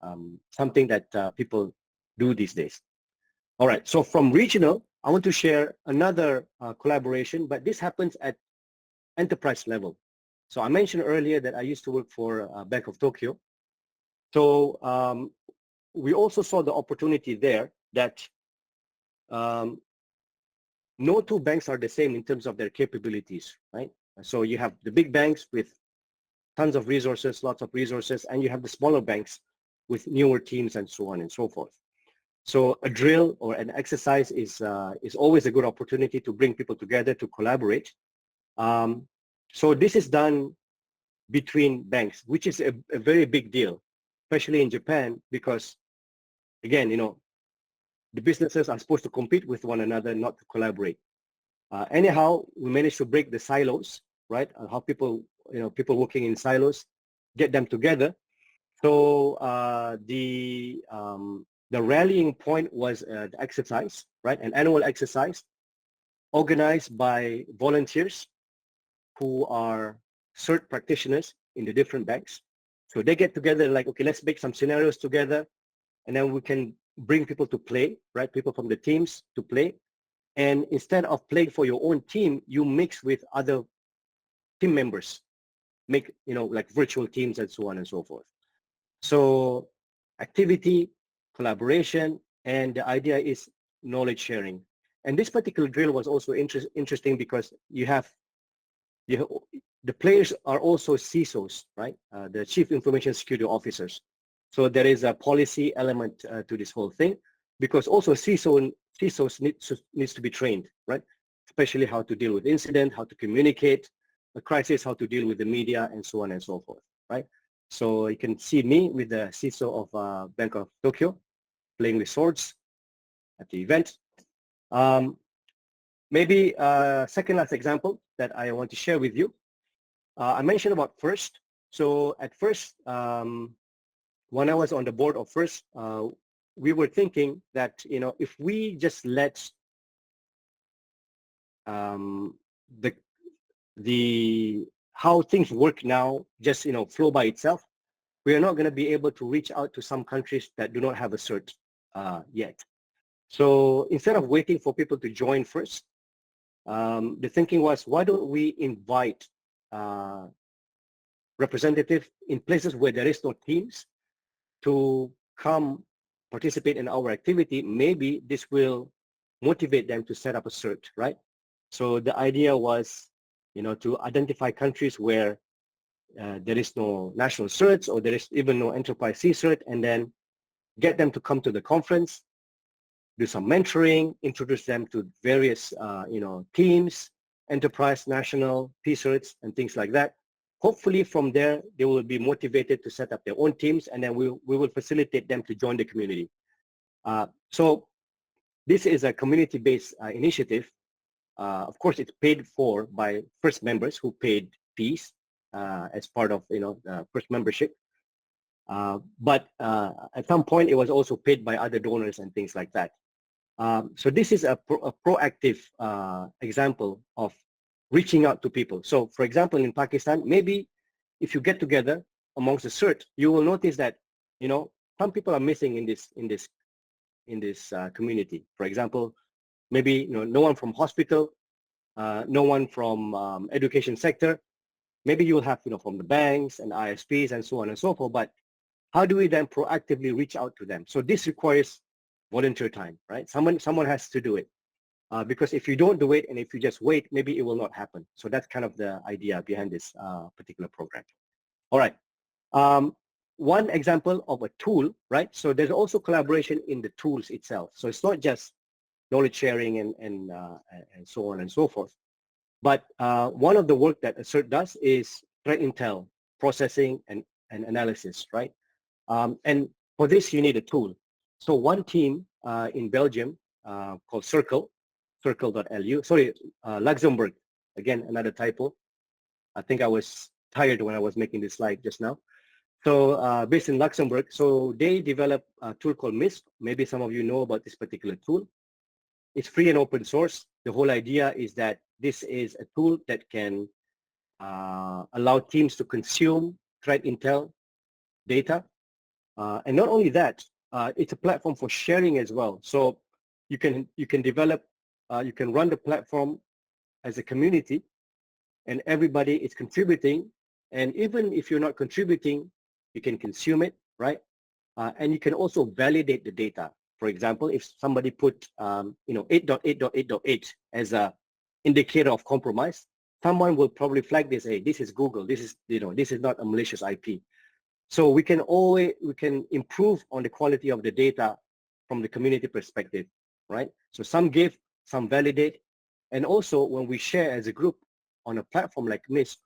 something that people do these days. All right. So from regional, I want to share another collaboration, but this happens at enterprise level. So I mentioned earlier that I used to work for Bank of Tokyo. So we also saw the opportunity there that no two banks are the same in terms of their capabilities, right? So you have the big banks with tons of resources, lots of resources, and you have the smaller banks with newer teams and so on and so forth. So a drill or an exercise is always a good opportunity to bring people together to collaborate. So this is done between banks, which is a very big deal, especially in Japan, because again, the businesses are supposed to compete with one another, not to collaborate. Anyhow, we managed to break the silos, right? How people working in silos, get them together. So the rallying point was the exercise, right? An annual exercise organized by volunteers who are CERT practitioners in the different banks. So they get together like, okay, let's make some scenarios together, and then we can bring people to play, right? People from the teams to play. And instead of playing for your own team, you mix with other team members, make, like virtual teams and so on and so forth. So activity, collaboration, and the idea is knowledge sharing. And this particular drill was also interesting because the players are also CISOs, right? The Chief Information Security Officers. So there is a policy element to this whole thing, because also CISOs needs to be trained, right? Especially how to deal with incident, how to communicate a crisis, how to deal with the media, and so on and so forth, right? So you can see me with the CISO of Bank of Tokyo playing with swords at the event. Maybe second last example that I want to share with you. I mentioned about FIRST. So at FIRST, when I was on the board of FIRST, we were thinking that, if we just let how things work now just, flow by itself, we are not going to be able to reach out to some countries that do not have a CERT yet. So instead of waiting for people to join first, the thinking was, why don't we invite representatives in places where there is no teams to come participate in our activity? Maybe this will motivate them to set up a CERT, right? So the idea was, to identify countries where there is no national CERTs, or there is even no enterprise CSIRT, and then get them to come to the conference, do some mentoring, introduce them to various teams, enterprise, national, PCERTs, and things like that. Hopefully from there, they will be motivated to set up their own teams, and then we will facilitate them to join the community. So this is a community-based initiative. Of course, it's paid for by FIRST members who paid fees as part of FIRST membership. But at some point, it was also paid by other donors and things like that. So this is a proactive example of reaching out to people. So for example, in Pakistan, maybe if you get together amongst the CERT, you will notice that, some people are missing in this community. For example, maybe, no one from hospital, no one from education sector. Maybe you will have, from the banks and ISPs and so on and so forth. But how do we then proactively reach out to them? So this requires volunteer time, right? Someone has to do it. Because if you don't do it and if you just wait, maybe it will not happen. So that's kind of the idea behind this particular program. All right. One example of a tool, right? So there's also collaboration in the tools itself. So it's not just knowledge sharing and so on and so forth. But one of the work that a CERT does is threat intel processing and analysis, right? And for this, you need a tool. So one team in Belgium called 𝐒𝐩𝐞𝐚𝐤𝐞𝐫.𝐬, sorry, Luxembourg, again, another typo. I think I was tired when I was making this slide just now. So based in Luxembourg, so they developed a tool called MISP. Maybe some of you know about this particular tool. It's free and open source. The whole idea is that this is a tool that can allow teams to consume threat intel data. And not only that, it's a platform for sharing as well. So you can develop, you can run the platform as a community, and everybody is contributing. And even if you're not contributing, you can consume it, right? And you can also validate the data. For example, if somebody put 8.8.8.8 as a indicator of compromise, someone will probably flag this. Hey, this is Google. This is this is not a malicious IP. So we can improve on the quality of the data from the community perspective, right? So some give, some validate, and also when we share as a group on a platform like MISP,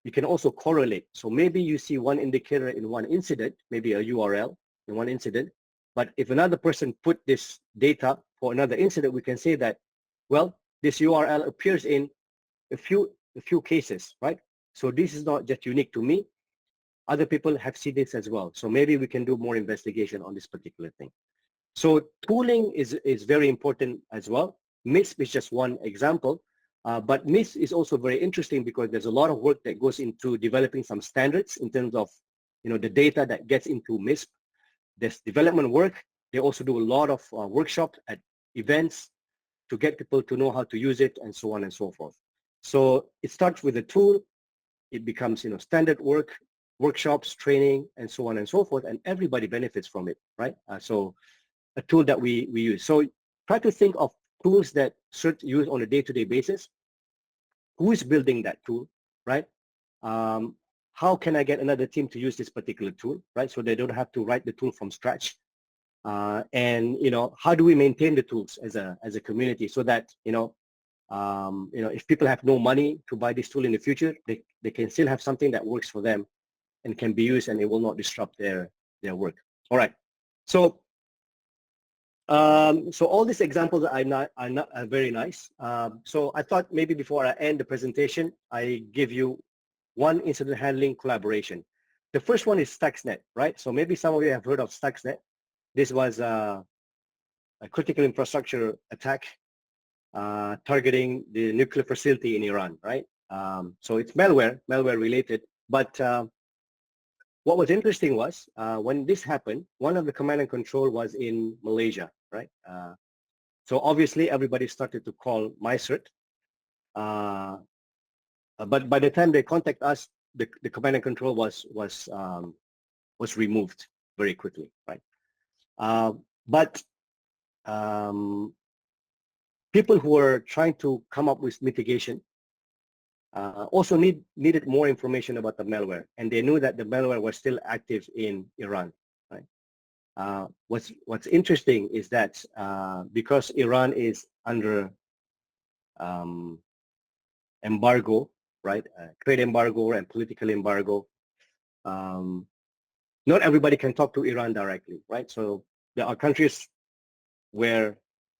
you can also correlate. So maybe you see one indicator in one incident, maybe a URL in one incident, but if another person put this data for another incident, we can say that, well, this URL appears in a few cases, right? So this is not just unique to me. Other people have seen this as well. So maybe we can do more investigation on this particular thing. So tooling is very important as well. MISP is just one example, but MISP is also very interesting because there's a lot of work that goes into developing some standards in terms of the data that gets into MISP. There's development work. They also do a lot of workshops at events to get people to know how to use it and so on and so forth. So it starts with a tool. It becomes standard workshops, training, and so on and so forth, and everybody benefits from it, right? So a tool that we use. So try to think of tools that CERT use on a day-to-day basis. Who is building that tool, right? How can I get another team to use this particular tool, right? So they don't have to write the tool from scratch. And how do we maintain the tools as a community so that if people have no money to buy this tool in the future, they can still have something that works for them and can be used, and it will not disrupt their work. All right. So so all these examples are very nice. So I thought maybe before I end the presentation, I give you one incident handling collaboration. The first one is Stuxnet, right? So maybe some of you have heard of Stuxnet. This was a critical infrastructure attack targeting the nuclear facility in Iran, right? So it's malware related. But what was interesting was when this happened, one of the command and control was in Malaysia, right? So obviously everybody started to call my CERT. But by the time they contact us, the command and control was removed very quickly, right? But people who were trying to come up with mitigation also needed more information about the malware, and they knew that the malware was still active in Iran, right? What's interesting is that because Iran is under embargo, right, trade embargo and political embargo, not everybody can talk to Iran directly, right? So there are countries where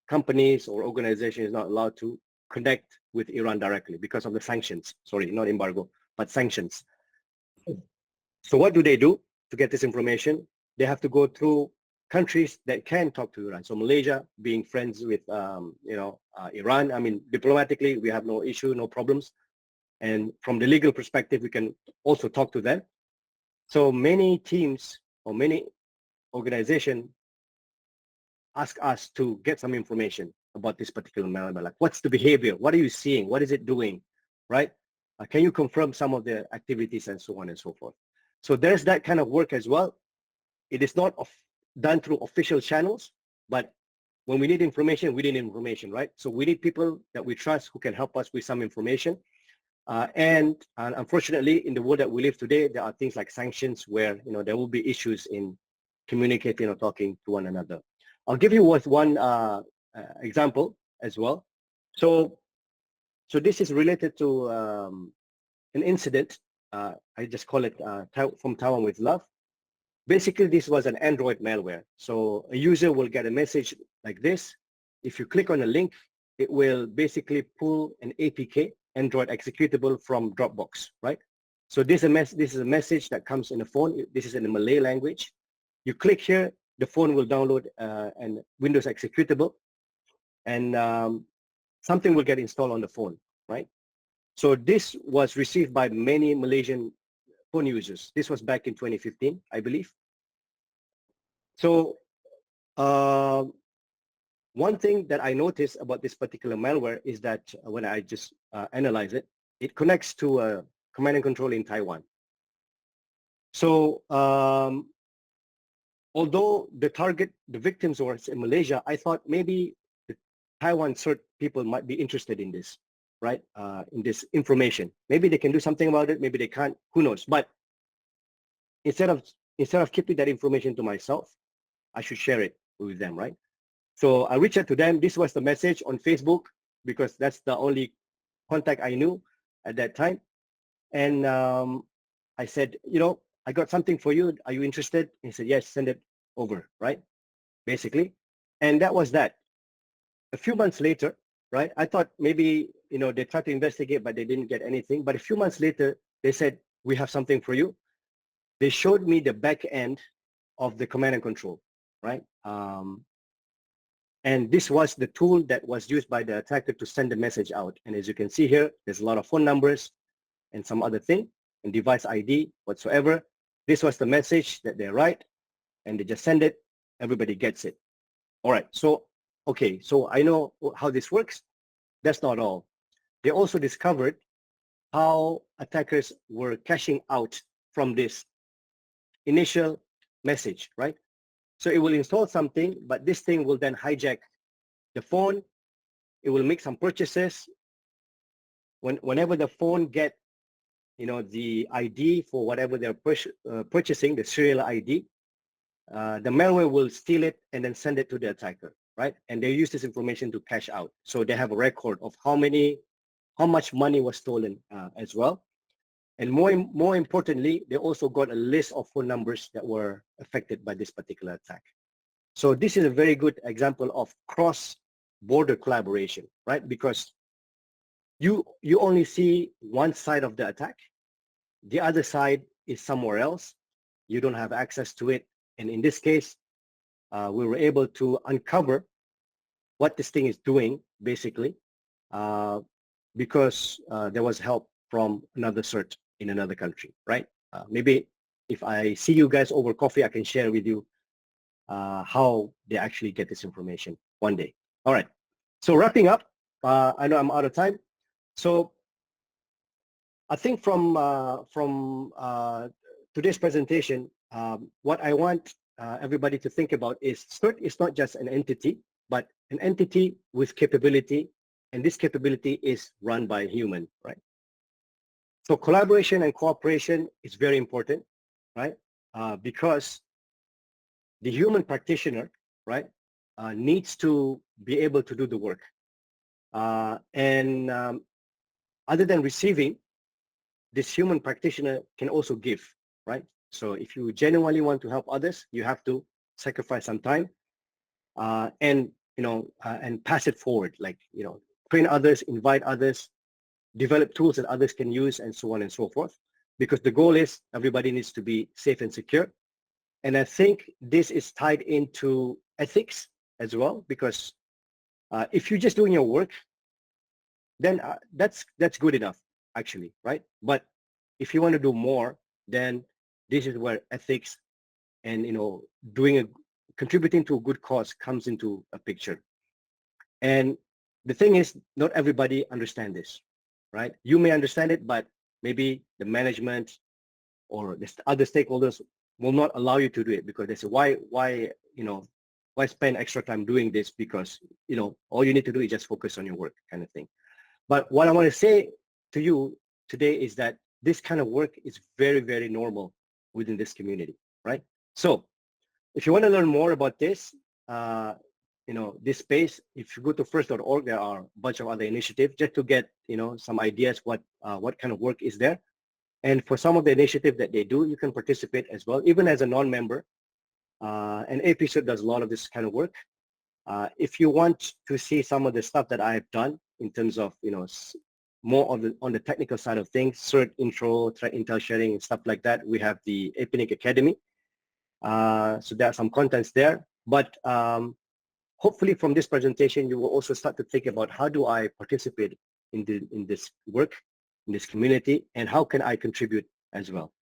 companies or organizations are not allowed to connect with Iran directly because of the sanctions. Sorry, not embargo, but sanctions. So what do they do to get this information? They have to go through countries that can talk to Iran. So Malaysia, being friends with Iran, I mean, diplomatically, we have no issue, no problems. And from the legal perspective, we can also talk to them. So many teams or many organizations ask us to get some information about this particular malware. Like, what's the behavior? What are you seeing? What is it doing? Right? Can you confirm some of the activities and so on and so forth? So there's that kind of work as well. It is not done through official channels, but when we need information, we need information, right? So we need people that we trust who can help us with some information. And unfortunately, in the world that we live today, there are things like sanctions where there will be issues in communicating or talking to one another. I'll give you one example as well. So this is related to an incident. I just call it from Taiwan with Love. Basically, this was an Android malware. So a user will get a message like this. If you click on a link, it will basically pull an APK, Android executable, from Dropbox, right? So this is a message that comes in the phone. This is in the Malay language. You click here, the phone will download an Windows executable, and something will get installed on the phone, right? So this was received by many Malaysian phone users. This was back in 2015, I believe. So one thing that I noticed about this particular malware is that when I just analyze it, it connects to a command and control in Taiwan. So although the victims were in Malaysia, I thought maybe the Taiwan CERT people might be interested in this, right? In this information. Maybe they can do something about it. Maybe they can't. Who knows? But instead of keeping that information to myself, I should share it with them, right? So I reached out to them. This was the message on Facebook because that's the only contact I knew at that time. And I said, I got something for you. Are you interested? He said, yes, send it over, right? Basically. And that was that. A few months later, right? I thought maybe, they tried to investigate, but they didn't get anything. But a few months later, they said, we have something for you. They showed me the back end of the command and control, right? And this was the tool that was used by the attacker to send the message out. And as you can see here, there's a lot of phone numbers and some other thing and device ID whatsoever. This was the message that they write and they just send it. Everybody gets it. All right. So, okay. So I know how this works. That's not all. They also discovered how attackers were cashing out from this initial message, right? So it will install something, but this thing will then hijack the phone. It will make some purchases. Whenever the phone get, the ID for whatever they're purchasing, the serial ID, the malware will steal it and then send it to the attacker, right? And they use this information to cash out. So they have a record of how much money was stolen as well. And more importantly, they also got a list of phone numbers that were affected by this particular attack. So this is a very good example of cross-border collaboration, right? Because you only see one side of the attack. The other side is somewhere else. You don't have access to it. And in this case, we were able to uncover what this thing is doing, basically, because there was help from another CERT in another country, right? Maybe if I see you guys over coffee, I can share with you how they actually get this information one day. All right. So wrapping up, I know I'm out of time. So I think from today's presentation, what I want everybody to think about is CERT is not just an entity, but an entity with capability, and this capability is run by a human, right? So collaboration and cooperation is very important, right? Because the human practitioner, right, needs to be able to do the work. And other than receiving, this human practitioner can also give, right? So if you genuinely want to help others, you have to sacrifice some time and pass it forward, like, train others, invite others, develop tools that others can use, and so on and so forth. Because the goal is everybody needs to be safe and secure. And I think this is tied into ethics as well, because if you're just doing your work, then that's good enough, actually, right? But if you want to do more, then this is where ethics and contributing to a good cause comes into a picture. And the thing is, not everybody understands this, right? You may understand it, but maybe the management or the other stakeholders will not allow you to do it because they say, why spend extra time doing this? Because, all you need to do is just focus on your work, kind of thing. But what I want to say to you today is that this kind of work is very, very normal within this community, right? So if you want to learn more about this, this space, if you go to first.org, there are a bunch of other initiatives just to get, some ideas what kind of work is there. And for some of the initiative that they do, you can participate as well, even as a non-member. And APCERT does a lot of this kind of work. If you want to see some of the stuff that I've done in terms of, more on the technical side of things, CERT intro, threat intel sharing, and stuff like that, we have the APNIC Academy. So there are some contents there. But hopefully from this presentation, you will also start to think about how do I participate in this work, in this community, and how can I contribute as well.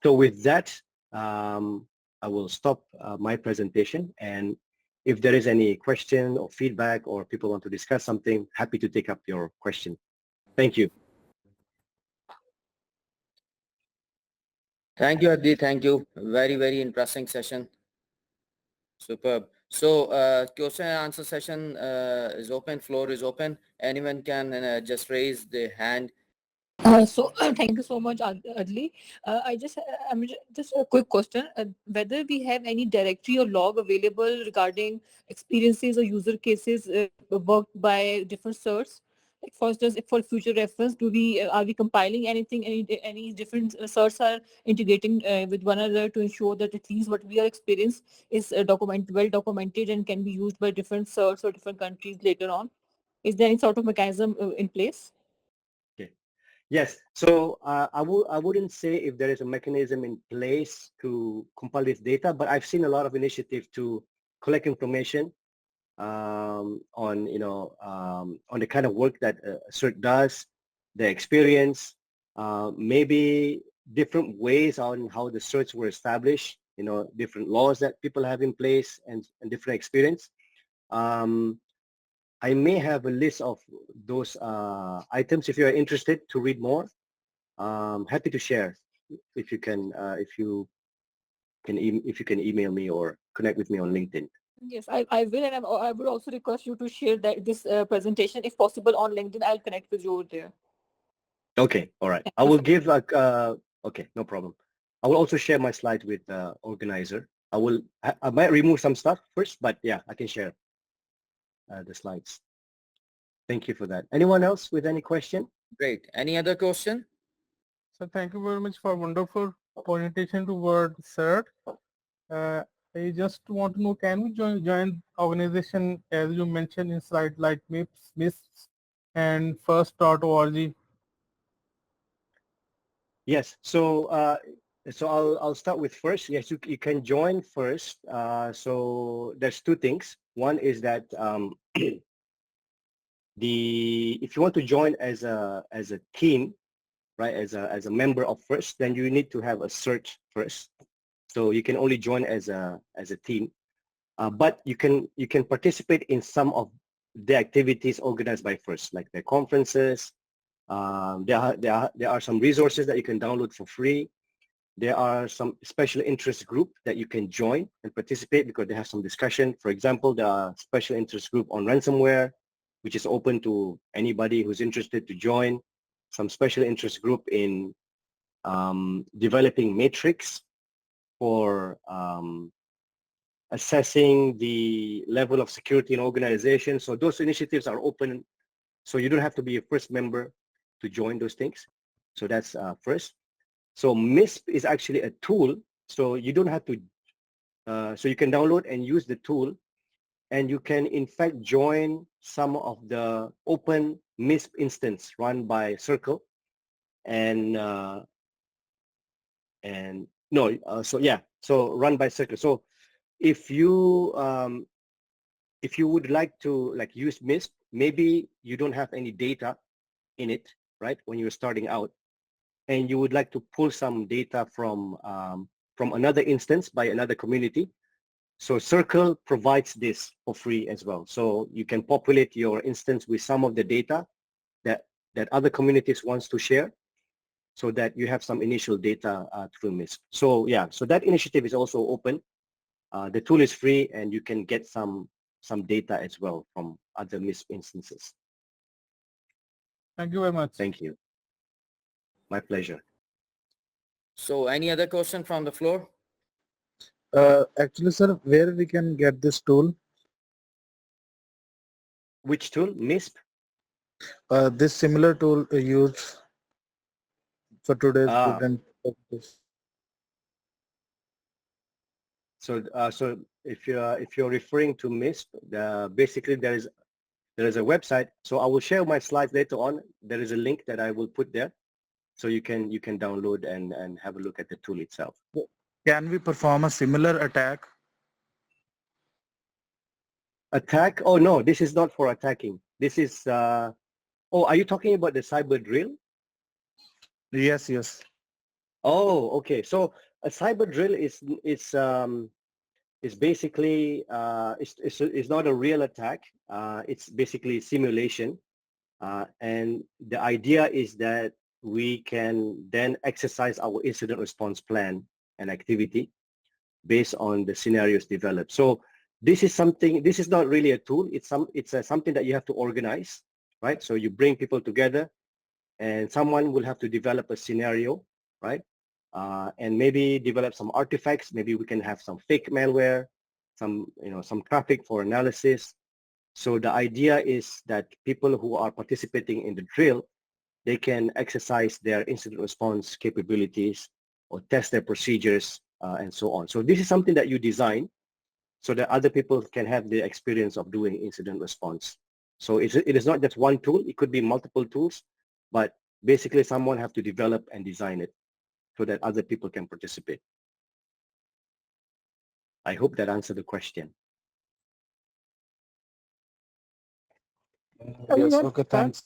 So with that, I will stop my presentation, and if there is any question or feedback or people want to discuss something, happy to take up your question. Thank you. Thank you, Adli. Thank you. Very, very interesting session. Superb. So question and answer session is open. Floor is open. Anyone can just raise the hand. Thank you so much, Adli. Just a quick question: whether we have any directory or log available regarding experiences or user cases worked by different certs? Like for instance, if for future reference, are we compiling anything? Any different certs are integrating with one another to ensure that at least what we are experiencing is well documented and can be used by different certs or different countries later on? Is there any sort of mechanism in place? Okay. Yes. So I wouldn't say if there is a mechanism in place to compile this data, but I've seen a lot of initiative to collect information on on the kind of work that CERT does, the experience, maybe different ways on how the certs were established, different laws that people have in place and different experience. I may have a list of those items if you are interested to read more. Happy to share if you can email me or connect with me on LinkedIn. Yes, I will, and I would also request you to share this presentation, if possible, on LinkedIn. I'll connect with you over there. Okay, all right. I will give okay, no problem. I will also share my slides with the organizer. I might remove some stuff first, but yeah, I can share the slides. Thank you for that. Anyone else with any question? Great. Any other question? So thank you very much for wonderful presentation toward CERT. I just want to know, can we join organization as you mentioned in slide like MIPS and first.org? Yes. So I'll start with first. Yes, you can join first. So there's two things. One is that if you want to join as a team, right, as a member of first, then you need to have a CERT first. So you can only join as a team, but you can participate in some of the activities organized by first, like the conferences. There are some resources that you can download for free. There are some special interest group that you can join and participate because they have some discussion. For example, there are special interest group on ransomware, which is open to anybody who's interested to join. Some special interest group in developing metrics for assessing the level of security in organization. So those initiatives are open, so you don't have to be a first member to join those things. So that's first. So MISP is actually a tool, so you don't have to, so you can download and use the tool, and you can in fact join some of the open MISP instance run by Circle, and so run by Circle. So if you would like to use MISP, maybe you don't have any data in it, right, when you're starting out, and you would like to pull some data from another instance by another community. So Circle provides this for free as well. So you can populate your instance with some of the data that other communities wants to share, so that you have some initial data through MISP. So yeah, so that initiative is also open. The tool is free, and you can get some data as well from other MISP instances. Thank you very much. Thank you. My pleasure. So any other question from the floor? Actually, sir, where we can get this tool? Which tool? MISP? This similar tool used. for today's Ah. student. So if you're referring to MISP, basically there is a website. So I will share my slides later on. There is a link that I will put there, so you can download and have a look at the tool itself. Can we perform a similar attack? Attack? Oh no, this is not for attacking. This is oh, are you talking about the cyber drill? Yes, yes. Oh, okay. So a cyber drill is basically it's not a real attack. It's basically simulation, and the idea is that we can then exercise our incident response plan and activity based on the scenarios developed. So this is something. This is not really a tool. It's something that you have to organize, right? So you bring people together, and someone will have to develop a scenario, right? And maybe develop some artifacts. Maybe we can have some fake malware, some traffic for analysis. So the idea is that people who are participating in the drill, they can exercise their incident response capabilities or test their procedures and so on. So this is something that you design so that other people can have the experience of doing incident response. So it is not just one tool. It could be multiple tools, but basically someone have to develop and design it so that other people can participate. I hope that answered the question. Yes, okay, thanks.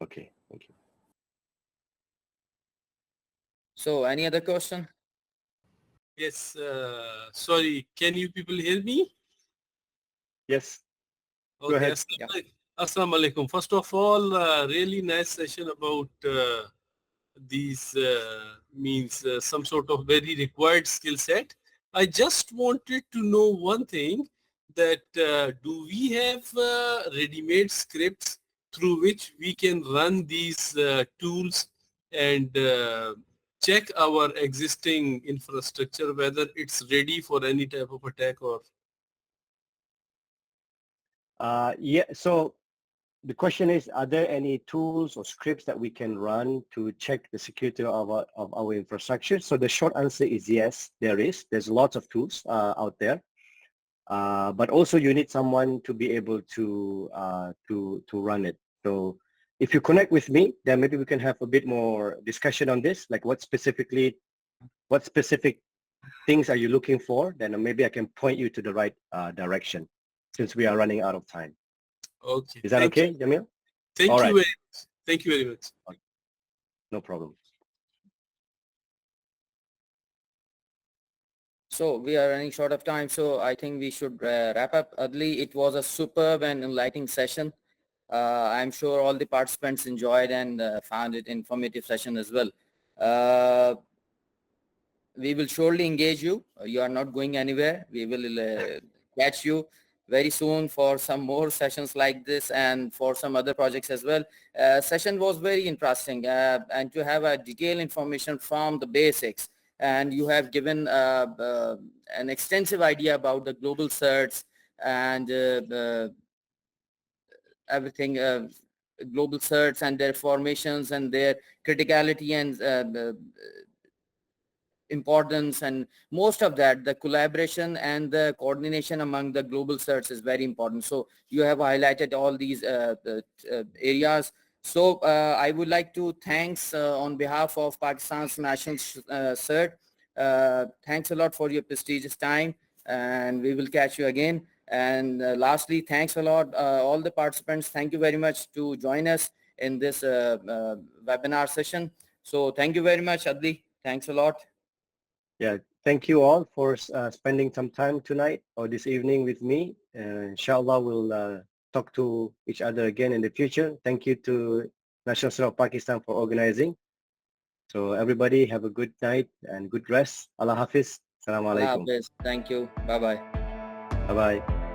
Okay, thank you. So any other question? Yes, sorry, can you people hear me? Yes. Go Okay, ahead. Assalamu alaikum. First of all, really nice session about these some sort of very required skill set. I just wanted to know one thing, that do we have ready-made scripts through which we can run these tools and check our existing infrastructure, whether it's ready for any type of attack or? Yeah, so the question is, are there any tools or scripts that we can run to check the security of our infrastructure? So the short answer is yes, there is. There's lots of tools out there. But also you need someone to be able to run it. So if you connect with me, then maybe we can have a bit more discussion on this, like what specific things are you looking for? Then maybe I can point you to the right direction, since we are running out of time. Okay. Is that okay, Jamil? Thank All you right. very much. Thank you very much. No problem. So we are running short of time, so I think we should wrap up. Adli, it was a superb and enlightening session. I'm sure all the participants enjoyed and found it informative session as well. We will surely engage you. You are not going anywhere. We will catch you very soon for some more sessions like this and for some other projects as well. Session was very interesting and to have a detailed information from the basics, and you have given an extensive idea about the global certs and everything, global certs and their formations and their criticality and importance, and most of that, the collaboration and the coordination among the global certs is very important. So you have highlighted all these areas. So I would like to thanks on behalf of Pakistan's National CERT. Thanks a lot for your prestigious time, and we will catch you again. And lastly, thanks a lot all the participants. Thank you very much to join us in this webinar session. So thank you very much, Adli. Thanks a lot. Yeah, thank you all for spending some time tonight or this evening with me. Inshallah, we'll talk to each other again in the future. Thank you to National Center of Pakistan for organizing. So everybody have a good night and good rest. Allah Hafiz. Assalamu alaikum. Allah Hafiz. Thank you. Bye-bye. Bye-bye.